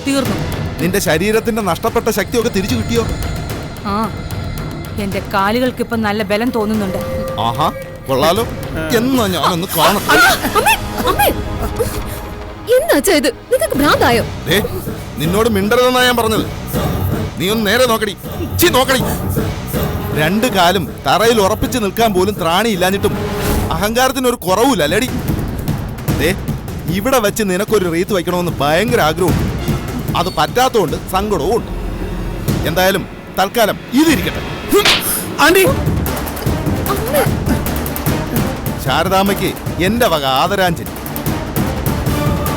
തീർന്നു. നിന്റെ ശരീരത്തിന്റെ നഷ്ടപ്പെട്ട ശക്തിയൊക്കെ തിരിച്ചു കിട്ടിയോ? ആ എന്റെ കാലുകൾക്ക് ഇപ്പൊ നല്ല ബലം തോന്നുന്നുണ്ട്. ആഹാ കൊള്ളാലോ. എന്നാ ഞാനൊന്ന് കാണട്ടെ. എന്താ ഇത്? നിങ്ങൾക്ക് ഭ്രാന്തായോ? ദേ, നിന്നോട് മിണ്ടരുതെന്നാ ഞാൻ പറഞ്ഞത്. നീ ഒന്ന് നേരെ നോക്കടി. നോക്കടി. രണ്ട് കാലും തറയിൽ ഉറപ്പിച്ച് നിൽക്കാൻ പോലും ത്രാണിയില്ലാഞ്ഞിട്ടും അഹങ്കാരത്തിന് ഒരു കുറവുമില്ല അല്ലേടി. ദേ, ഇവിടെ വെച്ച് നിനക്കൊരു റീത്ത് വയ്ക്കണമെന്ന് ഭയങ്കര ആഗ്രഹമുണ്ട്. അത് പറ്റാത്തതുകൊണ്ട് സങ്കടവും ഉണ്ട്. എന്തായാലും തൽക്കാലം ഇതിരിക്കട്ടെ. ആന്റി ശാരദാമ്മയ്ക്ക് എന്റെ വക ആദരാഞ്ജലി.